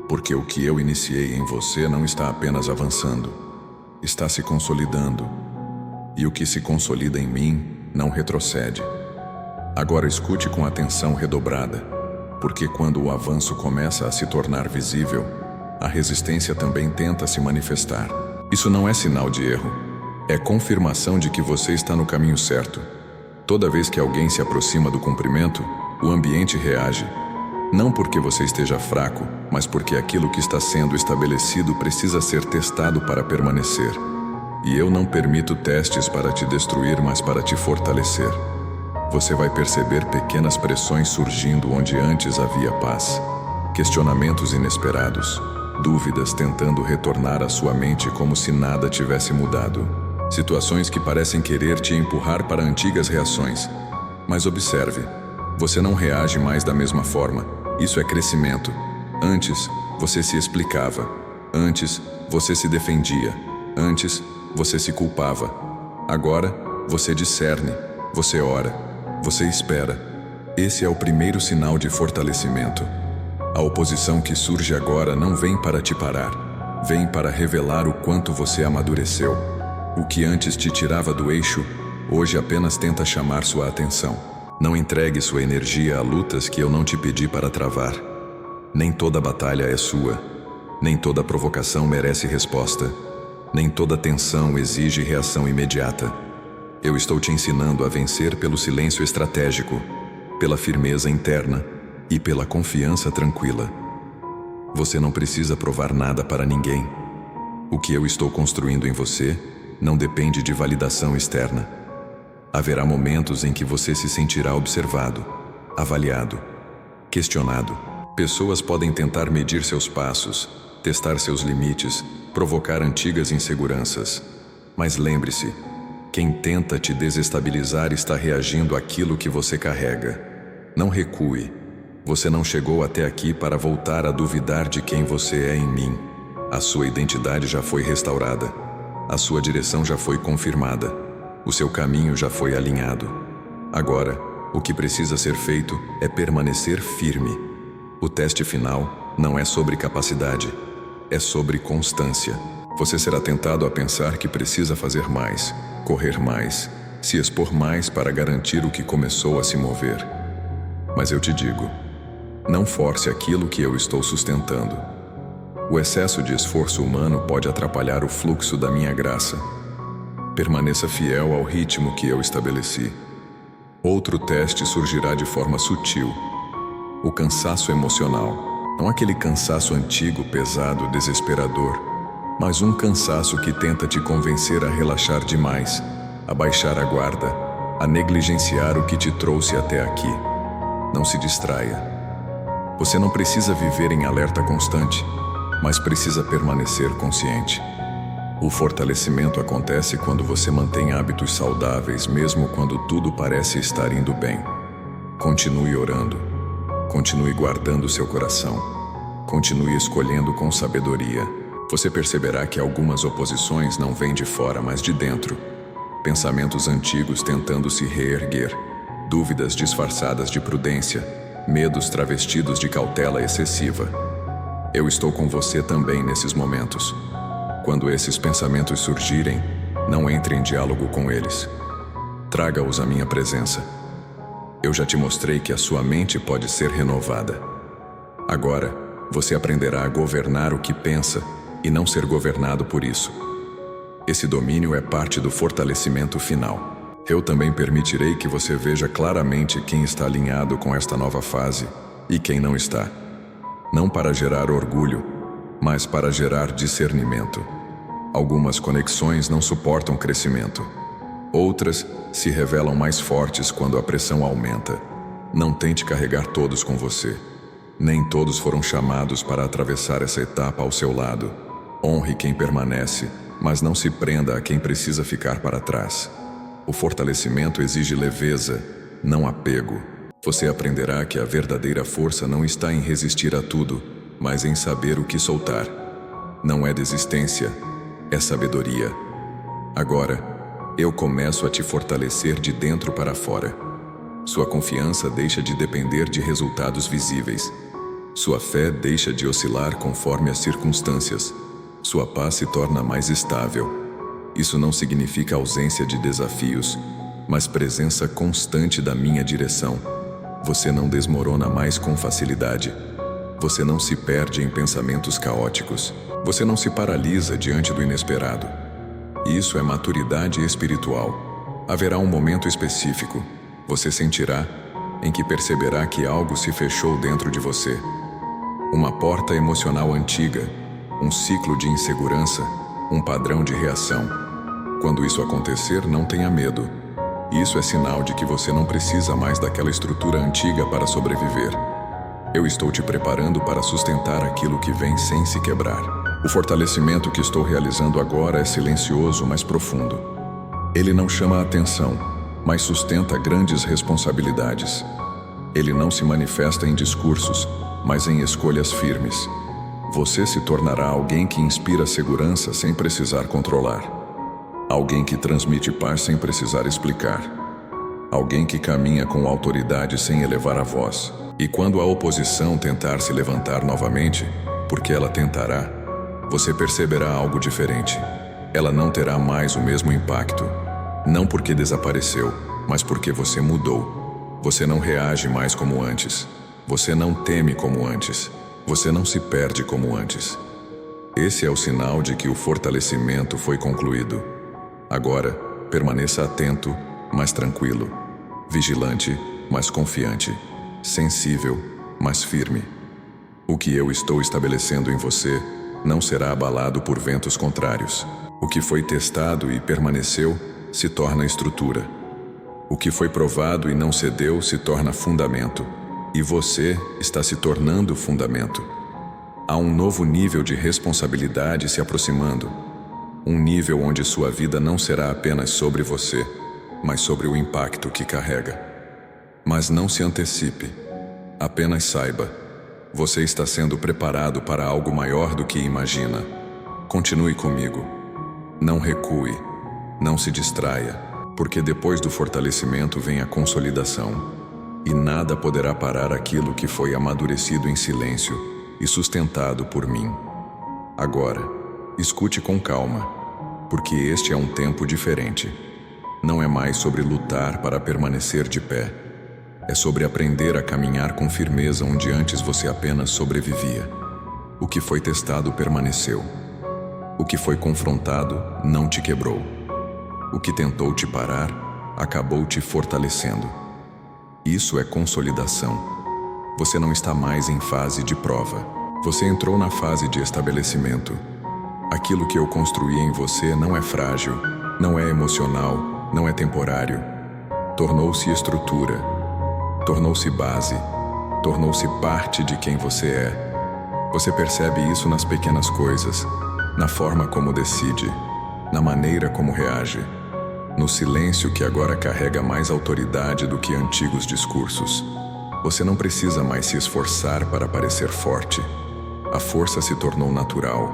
porque o que eu iniciei em você não está apenas avançando, está se consolidando, e o que se consolida em mim não retrocede. Agora escute com atenção redobrada, porque quando o avanço começa a se tornar visível, a resistência também tenta se manifestar. Isso não é sinal de erro, é confirmação de que você está no caminho certo. Toda vez que alguém se aproxima do cumprimento, o ambiente reage. Não porque você esteja fraco, mas porque aquilo que está sendo estabelecido precisa ser testado para permanecer. E eu não permito testes para te destruir, mas para te fortalecer. Você vai perceber pequenas pressões surgindo onde antes havia paz. Questionamentos inesperados. Dúvidas tentando retornar à sua mente como se nada tivesse mudado. Situações que parecem querer te empurrar para antigas reações. Mas observe, você não reage mais da mesma forma. Isso é crescimento. Antes, você se explicava. Antes, você se defendia. Antes, você se culpava. Agora, você discerne. Você ora. Você espera. Esse é o primeiro sinal de fortalecimento. A oposição que surge agora não vem para te parar. Vem para revelar o quanto você amadureceu. O que antes te tirava do eixo, hoje apenas tenta chamar sua atenção. Não entregue sua energia a lutas que eu não te pedi para travar. Nem toda batalha é sua. Nem toda provocação merece resposta. Nem toda tensão exige reação imediata. Eu estou te ensinando a vencer pelo silêncio estratégico, pela firmeza interna e pela confiança tranquila. Você não precisa provar nada para ninguém. O que eu estou construindo em você não depende de validação externa. Haverá momentos em que você se sentirá observado, avaliado, questionado. Pessoas podem tentar medir seus passos, testar seus limites, provocar antigas inseguranças. Mas lembre-se, quem tenta te desestabilizar está reagindo àquilo que você carrega. Não recue. Você não chegou até aqui para voltar a duvidar de quem você é em mim. A sua identidade já foi restaurada. A sua direção já foi confirmada. O seu caminho já foi alinhado. Agora, o que precisa ser feito é permanecer firme. O teste final não é sobre capacidade, é sobre constância. Você será tentado a pensar que precisa fazer mais, correr mais, se expor mais para garantir o que começou a se mover. Mas eu te digo, não force aquilo que eu estou sustentando. O excesso de esforço humano pode atrapalhar o fluxo da minha graça. Permaneça fiel ao ritmo que eu estabeleci. Outro teste surgirá de forma sutil. O cansaço emocional. Não aquele cansaço antigo, pesado, desesperador, mas um cansaço que tenta te convencer a relaxar demais, a baixar a guarda, a negligenciar o que te trouxe até aqui. Não se distraia. Você não precisa viver em alerta constante, mas precisa permanecer consciente. O fortalecimento acontece quando você mantém hábitos saudáveis, mesmo quando tudo parece estar indo bem. Continue orando. Continue guardando seu coração. Continue escolhendo com sabedoria. Você perceberá que algumas oposições não vêm de fora, mas de dentro. Pensamentos antigos tentando se reerguer. Dúvidas disfarçadas de prudência. Medos travestidos de cautela excessiva. Eu estou com você também nesses momentos. Quando esses pensamentos surgirem, não entre em diálogo com eles. Traga-os à minha presença. Eu já te mostrei que a sua mente pode ser renovada. Agora, você aprenderá a governar o que pensa e não ser governado por isso. Esse domínio é parte do fortalecimento final. Eu também permitirei que você veja claramente quem está alinhado com esta nova fase e quem não está. Não para gerar orgulho, mas para gerar discernimento. Algumas conexões não suportam crescimento. Outras se revelam mais fortes quando a pressão aumenta. Não tente carregar todos com você. Nem todos foram chamados para atravessar essa etapa ao seu lado. Honre quem permanece, mas não se prenda a quem precisa ficar para trás. O fortalecimento exige leveza, não apego. Você aprenderá que a verdadeira força não está em resistir a tudo, mas em saber o que soltar. Não é desistência, é sabedoria. Agora, eu começo a te fortalecer de dentro para fora. Sua confiança deixa de depender de resultados visíveis. Sua fé deixa de oscilar conforme as circunstâncias. Sua paz se torna mais estável. Isso não significa ausência de desafios, mas presença constante da minha direção. Você não desmorona mais com facilidade. Você não se perde em pensamentos caóticos. Você não se paralisa diante do inesperado. Isso é maturidade espiritual. Haverá um momento específico, você sentirá, em que perceberá que algo se fechou dentro de você. Uma porta emocional antiga, um ciclo de insegurança, um padrão de reação. Quando isso acontecer, não tenha medo. Isso é sinal de que você não precisa mais daquela estrutura antiga para sobreviver. Eu estou te preparando para sustentar aquilo que vem sem se quebrar. O fortalecimento que estou realizando agora é silencioso, mas profundo. Ele não chama a atenção, mas sustenta grandes responsabilidades. Ele não se manifesta em discursos, mas em escolhas firmes. Você se tornará alguém que inspira segurança sem precisar controlar. Alguém que transmite paz sem precisar explicar. Alguém que caminha com autoridade sem elevar a voz. E quando a oposição tentar se levantar novamente, porque ela tentará, você perceberá algo diferente. Ela não terá mais o mesmo impacto. Não porque desapareceu, mas porque você mudou. Você não reage mais como antes. Você não teme como antes. Você não se perde como antes. Esse é o sinal de que o fortalecimento foi concluído. Agora, permaneça atento, mas tranquilo. Vigilante, mas confiante. Sensível, mas firme. O que eu estou estabelecendo em você não será abalado por ventos contrários. O que foi testado e permaneceu se torna estrutura. O que foi provado e não cedeu se torna fundamento, e você está se tornando fundamento. Há um novo nível de responsabilidade se aproximando, um nível onde sua vida não será apenas sobre você, mas sobre o impacto que carrega. Mas não se antecipe, apenas saiba, você está sendo preparado para algo maior do que imagina. Continue comigo. Não recue, não se distraia, porque depois do fortalecimento vem a consolidação, e nada poderá parar aquilo que foi amadurecido em silêncio e sustentado por mim. Agora, escute com calma, porque este é um tempo diferente. Não é mais sobre lutar para permanecer de pé. É sobre aprender a caminhar com firmeza onde antes você apenas sobrevivia. O que foi testado permaneceu. O que foi confrontado não te quebrou. O que tentou te parar, acabou te fortalecendo. Isso é consolidação. Você não está mais em fase de prova. Você entrou na fase de estabelecimento. Aquilo que eu construí em você não é frágil, não é emocional, não é temporário. Tornou-se estrutura, tornou-se base, tornou-se parte de quem você é. Você percebe isso nas pequenas coisas, na forma como decide, na maneira como reage, no silêncio que agora carrega mais autoridade do que antigos discursos. Você não precisa mais se esforçar para parecer forte. A força se tornou natural.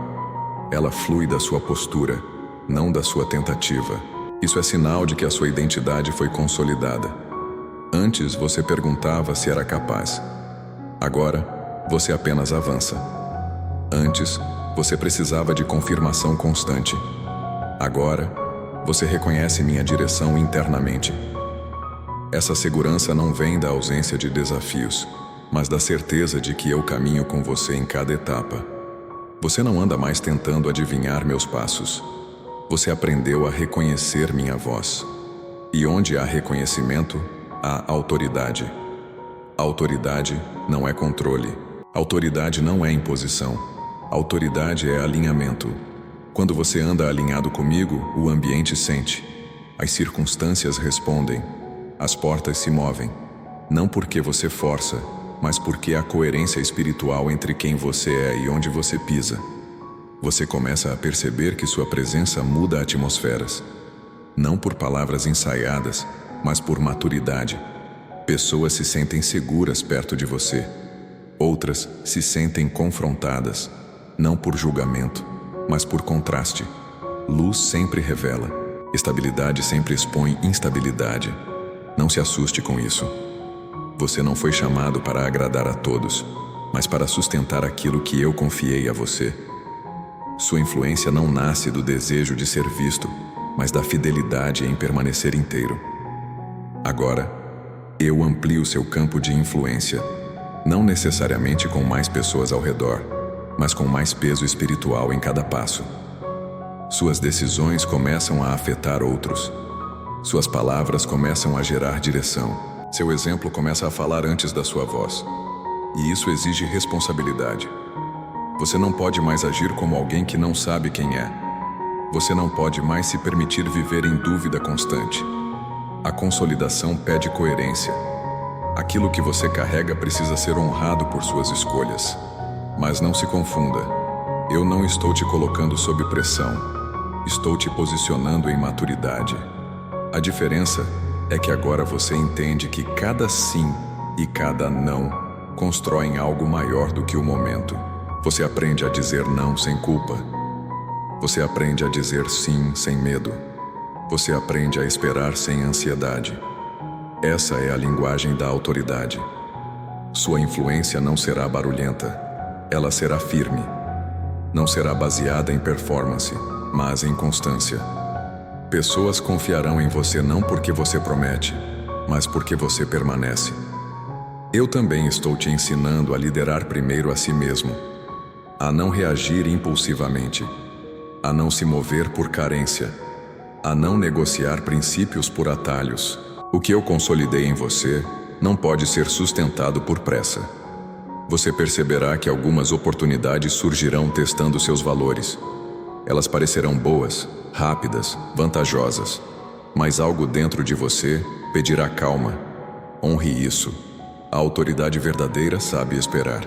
Ela flui da sua postura, não da sua tentativa. Isso é sinal de que a sua identidade foi consolidada. Antes você perguntava se era capaz. Agora, você apenas avança. Antes, você precisava de confirmação constante. Agora, você reconhece minha direção internamente. Essa segurança não vem da ausência de desafios, mas da certeza de que eu caminho com você em cada etapa. Você não anda mais tentando adivinhar meus passos. Você aprendeu a reconhecer minha voz. E onde há reconhecimento, há autoridade. Autoridade não é controle. Autoridade não é imposição. Autoridade é alinhamento. Quando você anda alinhado comigo, o ambiente sente. As circunstâncias respondem. As portas se movem. Não porque você força, mas porque há coerência espiritual entre quem você é e onde você pisa. Você começa a perceber que sua presença muda atmosferas. Não por palavras ensaiadas, mas por maturidade. Pessoas se sentem seguras perto de você. Outras se sentem confrontadas, não por julgamento, mas por contraste. Luz sempre revela. Estabilidade sempre expõe instabilidade. Não se assuste com isso. Você não foi chamado para agradar a todos, mas para sustentar aquilo que eu confiei a você. Sua influência não nasce do desejo de ser visto, mas da fidelidade em permanecer inteiro. Agora, eu amplio seu campo de influência, não necessariamente com mais pessoas ao redor, mas com mais peso espiritual em cada passo. Suas decisões começam a afetar outros. Suas palavras começam a gerar direção. Seu exemplo começa a falar antes da sua voz. E isso exige responsabilidade. Você não pode mais agir como alguém que não sabe quem é. Você não pode mais se permitir viver em dúvida constante. A consolidação pede coerência. Aquilo que você carrega precisa ser honrado por suas escolhas. Mas não se confunda. Eu não estou te colocando sob pressão. Estou te posicionando em maturidade. A diferença é que agora você entende que cada sim e cada não constroem algo maior do que o momento. Você aprende a dizer não sem culpa. Você aprende a dizer sim sem medo. Você aprende a esperar sem ansiedade. Essa é a linguagem da autoridade. Sua influência não será barulhenta. Ela será firme. Não será baseada em performance, mas em constância. Pessoas confiarão em você não porque você promete, mas porque você permanece. Eu também estou te ensinando a liderar primeiro a si mesmo, a não reagir impulsivamente, a não se mover por carência, a não negociar princípios por atalhos. O que eu consolidei em você não pode ser sustentado por pressa. Você perceberá que algumas oportunidades surgirão testando seus valores. Elas parecerão boas, rápidas, vantajosas, Mas algo dentro de você pedirá calma. Honre isso. A autoridade verdadeira sabe esperar.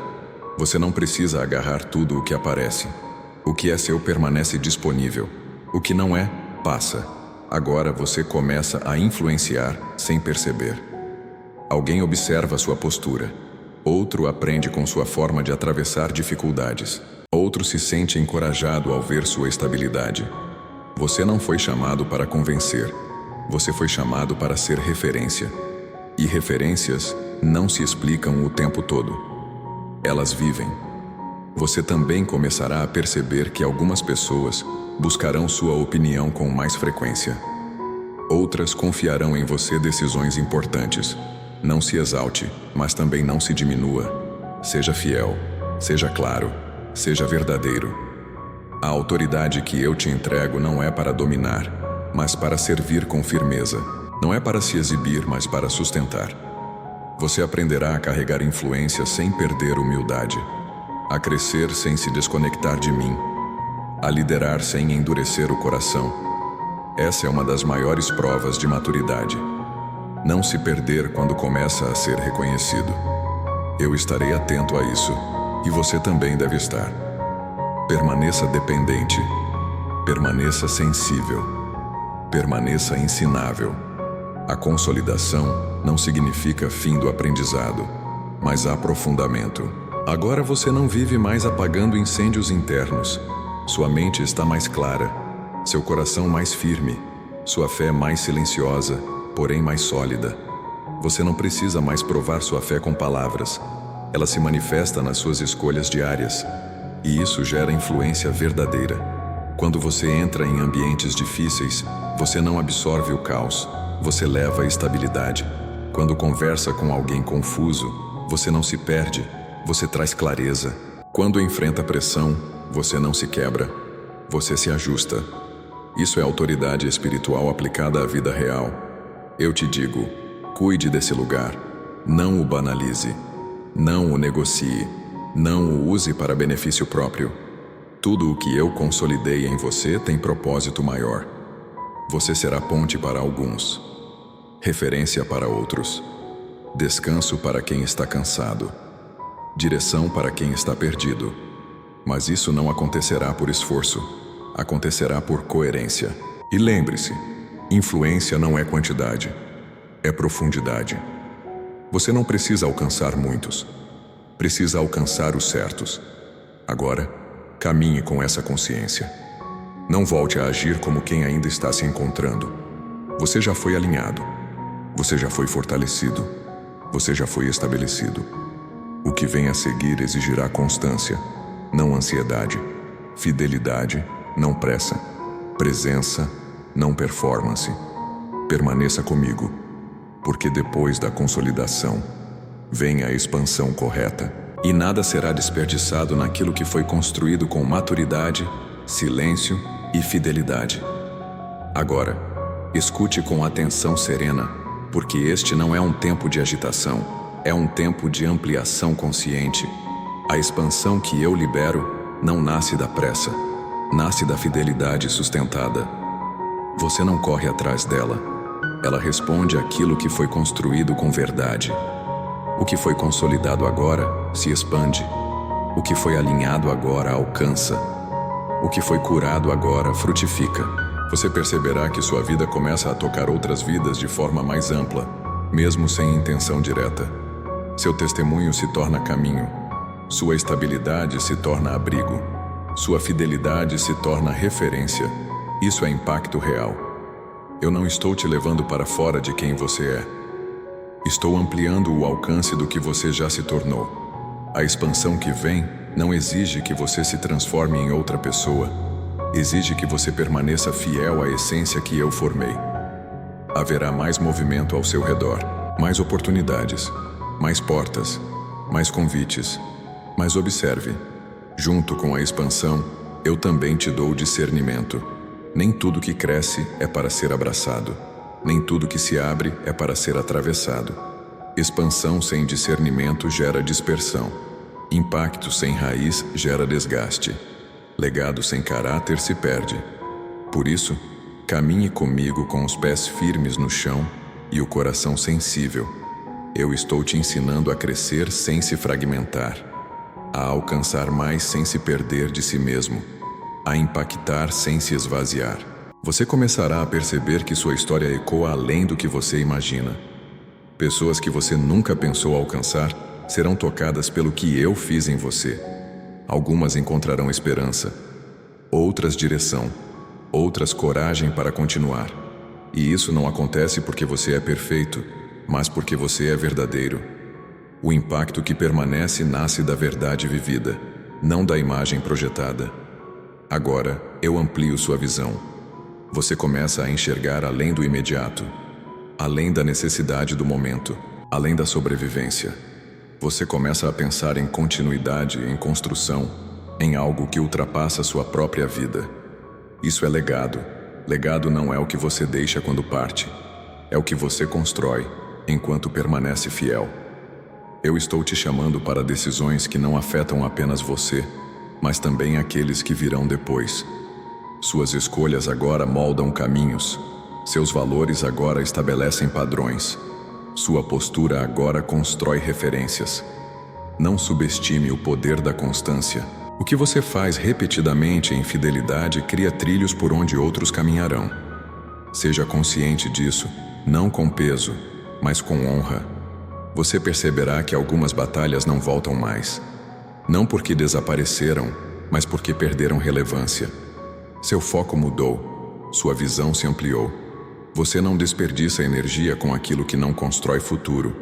Você não precisa agarrar tudo o que aparece. O que é seu permanece disponível. O que não é, passa. Agora você começa a influenciar sem perceber. Alguém observa sua postura. Outro aprende com sua forma de atravessar dificuldades. Outro se sente encorajado ao ver sua estabilidade. Você não foi chamado para convencer. Você foi chamado para ser referência. E referências não se explicam o tempo todo. Elas vivem. Você também começará a perceber que algumas pessoas buscarão sua opinião com mais frequência. Outras confiarão em você decisões importantes. Não se exalte, mas também não se diminua. Seja fiel, seja claro, seja verdadeiro. A autoridade que eu te entrego não é para dominar, mas para servir com firmeza. Não é para se exibir, mas para sustentar. Você aprenderá a carregar influência sem perder humildade, a crescer sem se desconectar de mim, a liderar sem endurecer o coração. Essa é uma das maiores provas de maturidade. Não se perder quando começa a ser reconhecido. Eu estarei atento a isso, e você também deve estar. Permaneça dependente. Permaneça sensível. Permaneça ensinável. A consolidação não significa fim do aprendizado, mas aprofundamento. Agora você não vive mais apagando incêndios internos. Sua mente está mais clara, seu coração mais firme, sua fé mais silenciosa, porém mais sólida. Você não precisa mais provar sua fé com palavras. Ela se manifesta nas suas escolhas diárias, e isso gera influência verdadeira. Quando você entra em ambientes difíceis, você não absorve o caos, você leva a estabilidade. Quando conversa com alguém confuso, você não se perde, você traz clareza. Quando enfrenta pressão, você não se quebra, você se ajusta. Isso é autoridade espiritual aplicada à vida real. Eu te digo, cuide desse lugar. Não o banalize. Não o negocie. Não o use para benefício próprio. Tudo o que eu consolidei em você tem propósito maior. Você será ponte para alguns, referência para outros, descanso para quem está cansado, direção para quem está perdido. Mas isso não acontecerá por esforço, acontecerá por coerência. E lembre-se, influência não é quantidade, é profundidade. Você não precisa alcançar muitos, precisa alcançar os certos. Agora, caminhe com essa consciência. Não volte a agir como quem ainda está se encontrando. Você já foi alinhado, você já foi fortalecido, você já foi estabelecido. O que vem a seguir exigirá constância, não ansiedade, fidelidade, não pressa, presença, não performance. Permaneça comigo, porque depois da consolidação, vem a expansão correta. E nada será desperdiçado naquilo que foi construído com maturidade, silêncio e fidelidade. Agora, escute com atenção serena, porque este não é um tempo de agitação, é um tempo de ampliação consciente. A expansão que eu libero não nasce da pressa, nasce da fidelidade sustentada. Você não corre atrás dela, ela responde àquilo que foi construído com verdade. O que foi consolidado agora se expande. O que foi alinhado agora alcança. O que foi curado agora frutifica. Você perceberá que sua vida começa a tocar outras vidas de forma mais ampla, mesmo sem intenção direta. Seu testemunho se torna caminho. Sua estabilidade se torna abrigo. Sua fidelidade se torna referência. Isso é impacto real. Eu não estou te levando para fora de quem você é. Estou ampliando o alcance do que você já se tornou. A expansão que vem não exige que você se transforme em outra pessoa. Exige que você permaneça fiel à essência que eu formei. Haverá mais movimento ao seu redor, mais oportunidades, mais portas, mais convites. Mas observe, junto com a expansão, eu também te dou discernimento. Nem tudo que cresce é para ser abraçado. Nem tudo que se abre é para ser atravessado. Expansão sem discernimento gera dispersão. Impacto sem raiz gera desgaste. Legado sem caráter se perde. Por isso, Caminhe comigo com os pés firmes no chão e o coração sensível. Eu estou te ensinando a crescer sem se fragmentar, a alcançar mais sem se perder de si mesmo, a impactar sem se esvaziar. Você começará a perceber que sua história ecoa além do que você imagina. Pessoas que você nunca pensou alcançar serão tocadas pelo que eu fiz em você. Algumas encontrarão esperança, outras direção, outras coragem para continuar. E isso não acontece porque você é perfeito, mas porque você é verdadeiro. O impacto que permanece nasce da verdade vivida, não da imagem projetada. Agora, eu amplio sua visão. Você começa a enxergar além do imediato, além da necessidade do momento, além da sobrevivência. Você começa a pensar em continuidade, em construção, em algo que ultrapassa sua própria vida. Isso é legado. Legado não é o que você deixa quando parte. É o que você constrói, enquanto permanece fiel. Eu estou te chamando para decisões que não afetam apenas você, mas também aqueles que virão depois. Suas escolhas agora moldam caminhos. Seus valores agora estabelecem padrões. Sua postura agora constrói referências. Não subestime o poder da constância. O que você faz repetidamente em fidelidade cria trilhos por onde outros caminharão. Seja consciente disso, não com peso, mas com honra. Você perceberá que algumas batalhas não voltam mais. Não porque desapareceram, mas porque perderam relevância. Seu foco mudou, sua visão se ampliou. Você não desperdiça energia com aquilo que não constrói futuro.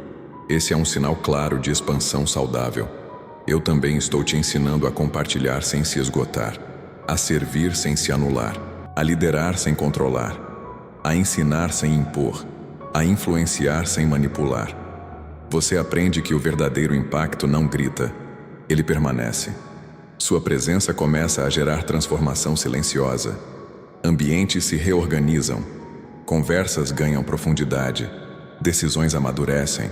Esse é um sinal claro de expansão saudável. Eu também estou te ensinando a compartilhar sem se esgotar, a servir sem se anular, a liderar sem controlar, a ensinar sem impor, a influenciar sem manipular. Você aprende que o verdadeiro impacto não grita, ele permanece. Sua presença começa a gerar transformação silenciosa. Ambientes se reorganizam, conversas ganham profundidade, decisões amadurecem.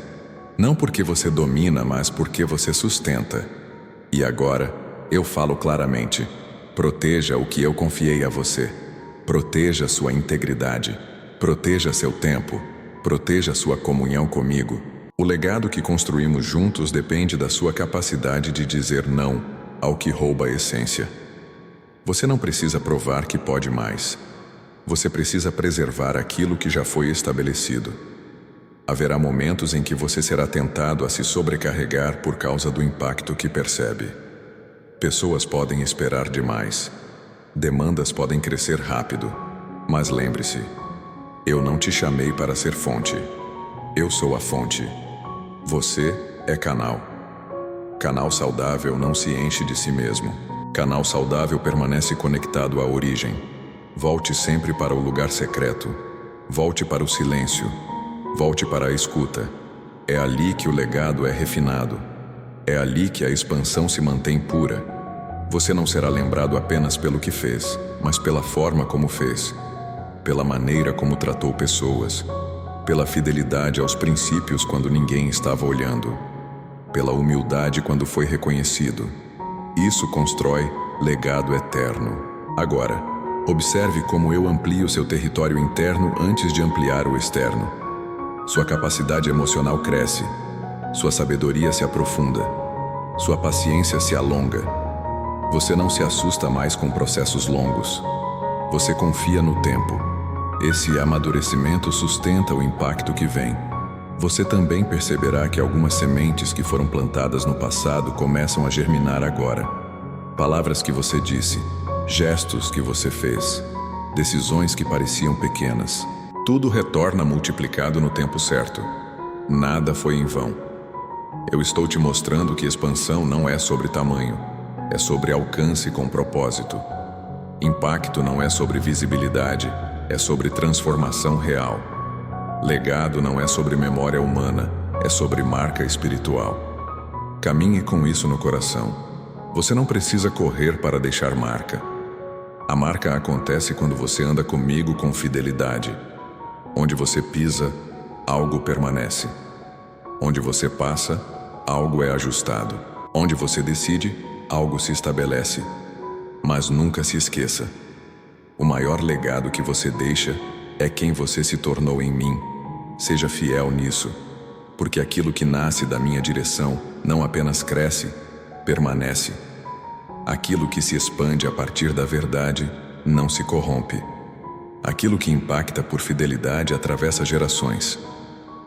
Não porque você domina, mas porque você sustenta. E agora, eu falo claramente. Proteja o que eu confiei a você. Proteja sua integridade. Proteja seu tempo. Proteja sua comunhão comigo. O legado que construímos juntos depende da sua capacidade de dizer não ao que rouba a essência. Você não precisa provar que pode mais. Você precisa preservar aquilo que já foi estabelecido. Haverá momentos em que você será tentado a se sobrecarregar por causa do impacto que percebe. Pessoas podem esperar demais. Demandas podem crescer rápido. Mas lembre-se, eu não te chamei para ser fonte. Eu sou a fonte. Você é canal. Canal saudável não se enche de si mesmo. Canal saudável permanece conectado à origem. Volte sempre para o lugar secreto. Volte para o silêncio. Volte para a escuta. É ali que o legado é refinado. É ali que a expansão se mantém pura. Você não será lembrado apenas pelo que fez, mas pela forma como fez, pela maneira como tratou pessoas, pela fidelidade aos princípios quando ninguém estava olhando, pela humildade quando foi reconhecido. Isso constrói legado eterno. Agora, observe como eu amplio seu território interno antes de ampliar o externo. Sua capacidade emocional cresce, sua sabedoria se aprofunda, sua paciência se alonga. Você não se assusta mais com processos longos. Você confia no tempo. Esse amadurecimento sustenta o impacto que vem. Você também perceberá que algumas sementes que foram plantadas no passado começam a germinar agora. Palavras que você disse, gestos que você fez, decisões que pareciam pequenas. Tudo retorna multiplicado no tempo certo. Nada foi em vão. Eu estou te mostrando que expansão não é sobre tamanho, é sobre alcance com propósito. Impacto não é sobre visibilidade, é sobre transformação real. Legado não é sobre memória humana, é sobre marca espiritual. Caminhe com isso no coração. Você não precisa correr para deixar marca. A marca acontece quando você anda comigo com fidelidade. Onde você pisa, algo permanece. Onde você passa, algo é ajustado. Onde você decide, algo se estabelece. Mas nunca se esqueça. O maior legado que você deixa é quem você se tornou em mim. Seja fiel nisso, porque aquilo que nasce da minha direção não apenas cresce, permanece. Aquilo que se expande a partir da verdade não se corrompe. Aquilo que impacta por fidelidade atravessa gerações.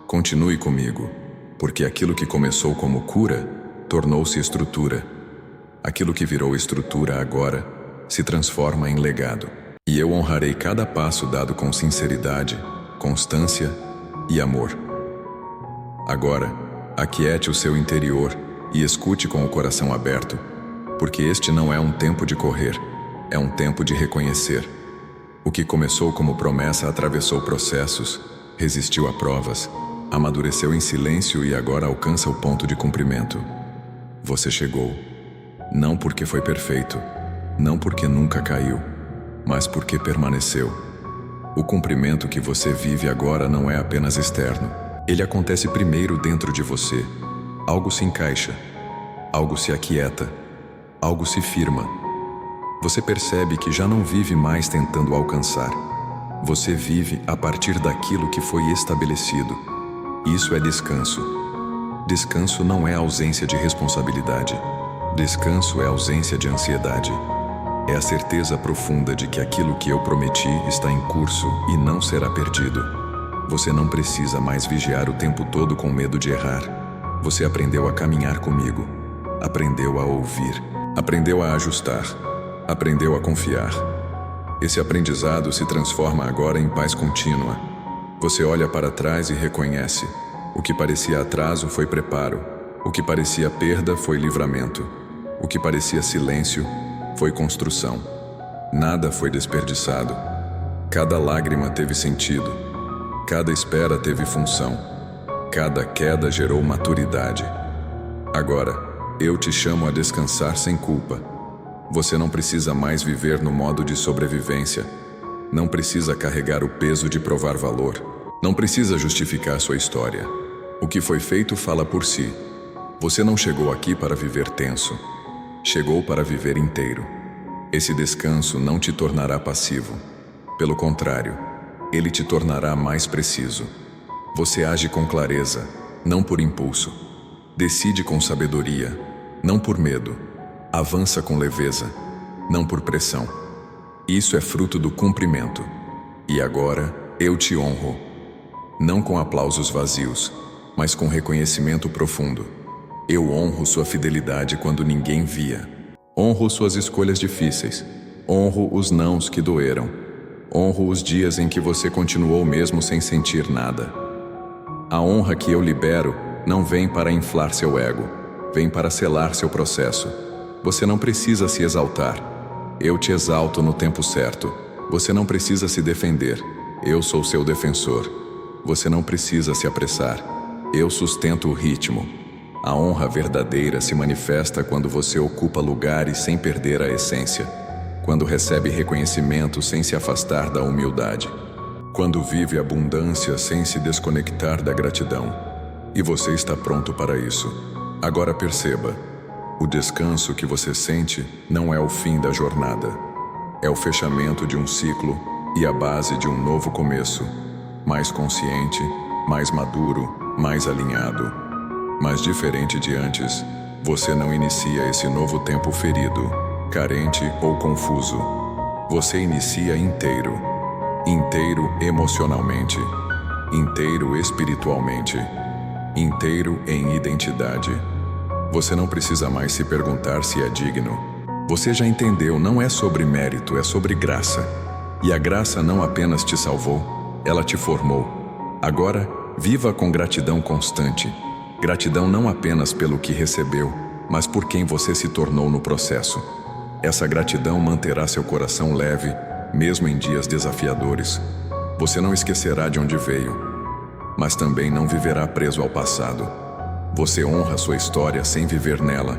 Continue comigo, porque aquilo que começou como cura tornou-se estrutura. Aquilo que virou estrutura agora se transforma em legado. E eu honrarei cada passo dado com sinceridade, constância e amor. Agora, aquiete o seu interior e escute com o coração aberto, porque este não é um tempo de correr, é um tempo de reconhecer. O que começou como promessa atravessou processos, resistiu a provas, amadureceu em silêncio e agora alcança o ponto de cumprimento. Você chegou, não porque foi perfeito, não porque nunca caiu, mas porque permaneceu. O cumprimento que você vive agora não é apenas externo. Ele acontece primeiro dentro de você. Algo se encaixa, algo se aquieta, algo se firma. Você percebe que já não vive mais tentando alcançar. Você vive a partir daquilo que foi estabelecido. Isso é descanso. Descanso não é ausência de responsabilidade. Descanso é ausência de ansiedade. É a certeza profunda de que aquilo que eu prometi está em curso e não será perdido. Você não precisa mais vigiar o tempo todo com medo de errar. Você aprendeu a caminhar comigo. Aprendeu a ouvir. Aprendeu a ajustar. Aprendeu a confiar. Esse aprendizado se transforma agora em paz contínua. Você olha para trás e reconhece. O que parecia atraso foi preparo. O que parecia perda foi livramento. O que parecia silêncio foi construção. Nada foi desperdiçado. Cada lágrima teve sentido. Cada espera teve função. Cada queda gerou maturidade. Agora, eu te chamo a descansar sem culpa. Você não precisa mais viver no modo de sobrevivência. Não precisa carregar o peso de provar valor. Não precisa justificar sua história. O que foi feito fala por si. Você não chegou aqui para viver tenso. Chegou para viver inteiro. Esse descanso não te tornará passivo. Pelo contrário, ele te tornará mais preciso. Você age com clareza, não por impulso. Decide com sabedoria, não por medo. Avança com leveza, não por pressão. Isso é fruto do cumprimento. E agora eu te honro. Não com aplausos vazios, mas com reconhecimento profundo. Eu honro sua fidelidade quando ninguém via. Honro suas escolhas difíceis. Honro os nãos que doeram. Honro os dias em que você continuou mesmo sem sentir nada. A honra que eu libero não vem para inflar seu ego, vem para selar seu processo. Você não precisa se exaltar. Eu te exalto no tempo certo. Você não precisa se defender. Eu sou seu defensor. Você não precisa se apressar. Eu sustento o ritmo. A honra verdadeira se manifesta quando você ocupa lugares sem perder a essência, quando recebe reconhecimento sem se afastar da humildade, quando vive abundância sem se desconectar da gratidão. E você está pronto para isso. Agora perceba, o descanso que você sente não é o fim da jornada. É o fechamento de um ciclo e a base de um novo começo, mais consciente, mais maduro, mais alinhado. Mas diferente de antes, você não inicia esse novo tempo ferido, carente ou confuso. Você inicia inteiro. Inteiro emocionalmente. Inteiro espiritualmente. Inteiro em identidade. Você não precisa mais se perguntar se é digno. Você já entendeu, não é sobre mérito, é sobre graça. E a graça não apenas te salvou, ela te formou. Agora, viva com gratidão constante. Gratidão não apenas pelo que recebeu, mas por quem você se tornou no processo. Essa gratidão manterá seu coração leve, mesmo em dias desafiadores. Você não esquecerá de onde veio, mas também não viverá preso ao passado. Você honra sua história sem viver nela,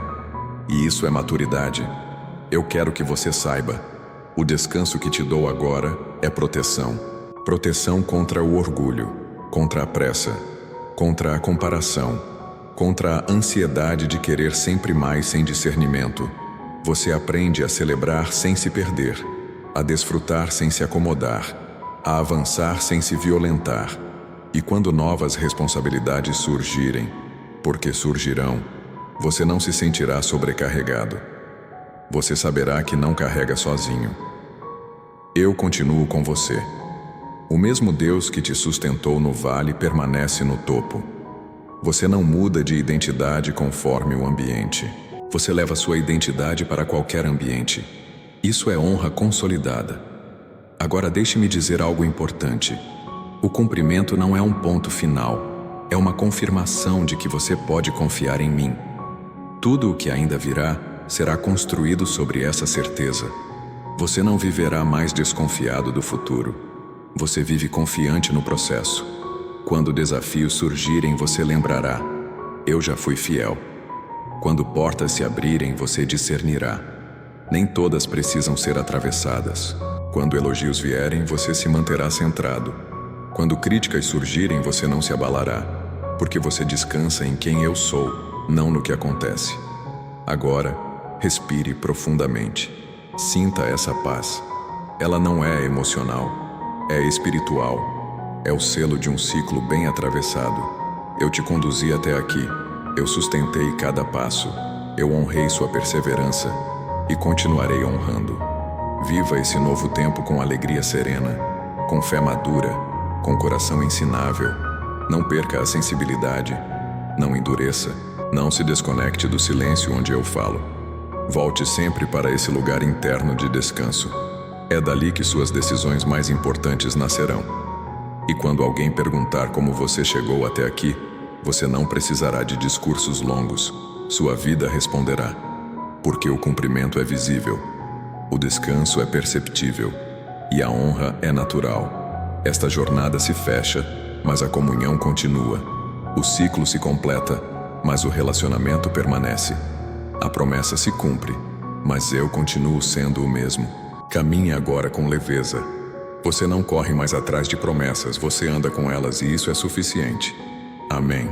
e isso é maturidade. Eu quero que você saiba, o descanso que te dou agora é proteção. Proteção contra o orgulho, contra a pressa, contra a comparação, contra a ansiedade de querer sempre mais sem discernimento. Você aprende a celebrar sem se perder. a desfrutar sem se acomodar, a avançar sem se violentar. E quando novas responsabilidades surgirem, porque surgirão, você não se sentirá sobrecarregado. Você saberá que não carrega sozinho. Eu continuo com você. O mesmo Deus que te sustentou no vale permanece no topo. Você não muda de identidade conforme o ambiente. Você leva sua identidade para qualquer ambiente. Isso é honra consolidada. Agora deixe-me dizer algo importante. O cumprimento não é um ponto final. É uma confirmação de que você pode confiar em mim. Tudo o que ainda virá será construído sobre essa certeza. Você não viverá mais desconfiado do futuro. Você vive confiante no processo. Quando desafios surgirem, você lembrará: eu já fui fiel. Quando portas se abrirem, você discernirá: nem todas precisam ser atravessadas. Quando elogios vierem, você se manterá centrado. Quando críticas surgirem, você não se abalará, porque você descansa em quem eu sou, não no que acontece. Agora, respire profundamente. Sinta essa paz. Ela não é emocional, é espiritual. É o selo de um ciclo bem atravessado. Eu te conduzi até aqui. Eu sustentei cada passo. Eu honrei sua perseverança e continuarei honrando. Viva esse novo tempo com alegria serena, com fé madura, com coração ensinável. Não perca a sensibilidade. Não endureça. Não se desconecte do silêncio onde eu falo. Volte sempre para esse lugar interno de descanso. É dali que suas decisões mais importantes nascerão. E quando alguém perguntar como você chegou até aqui, você não precisará de discursos longos. Sua vida responderá. Porque o cumprimento é visível, o descanso é perceptível e a honra é natural. Esta jornada se fecha, mas a comunhão continua. O ciclo se completa, mas o relacionamento permanece. A promessa se cumpre, mas eu continuo sendo o mesmo. Caminhe agora com leveza. Você não corre mais atrás de promessas, você anda com elas e isso é suficiente. Amém.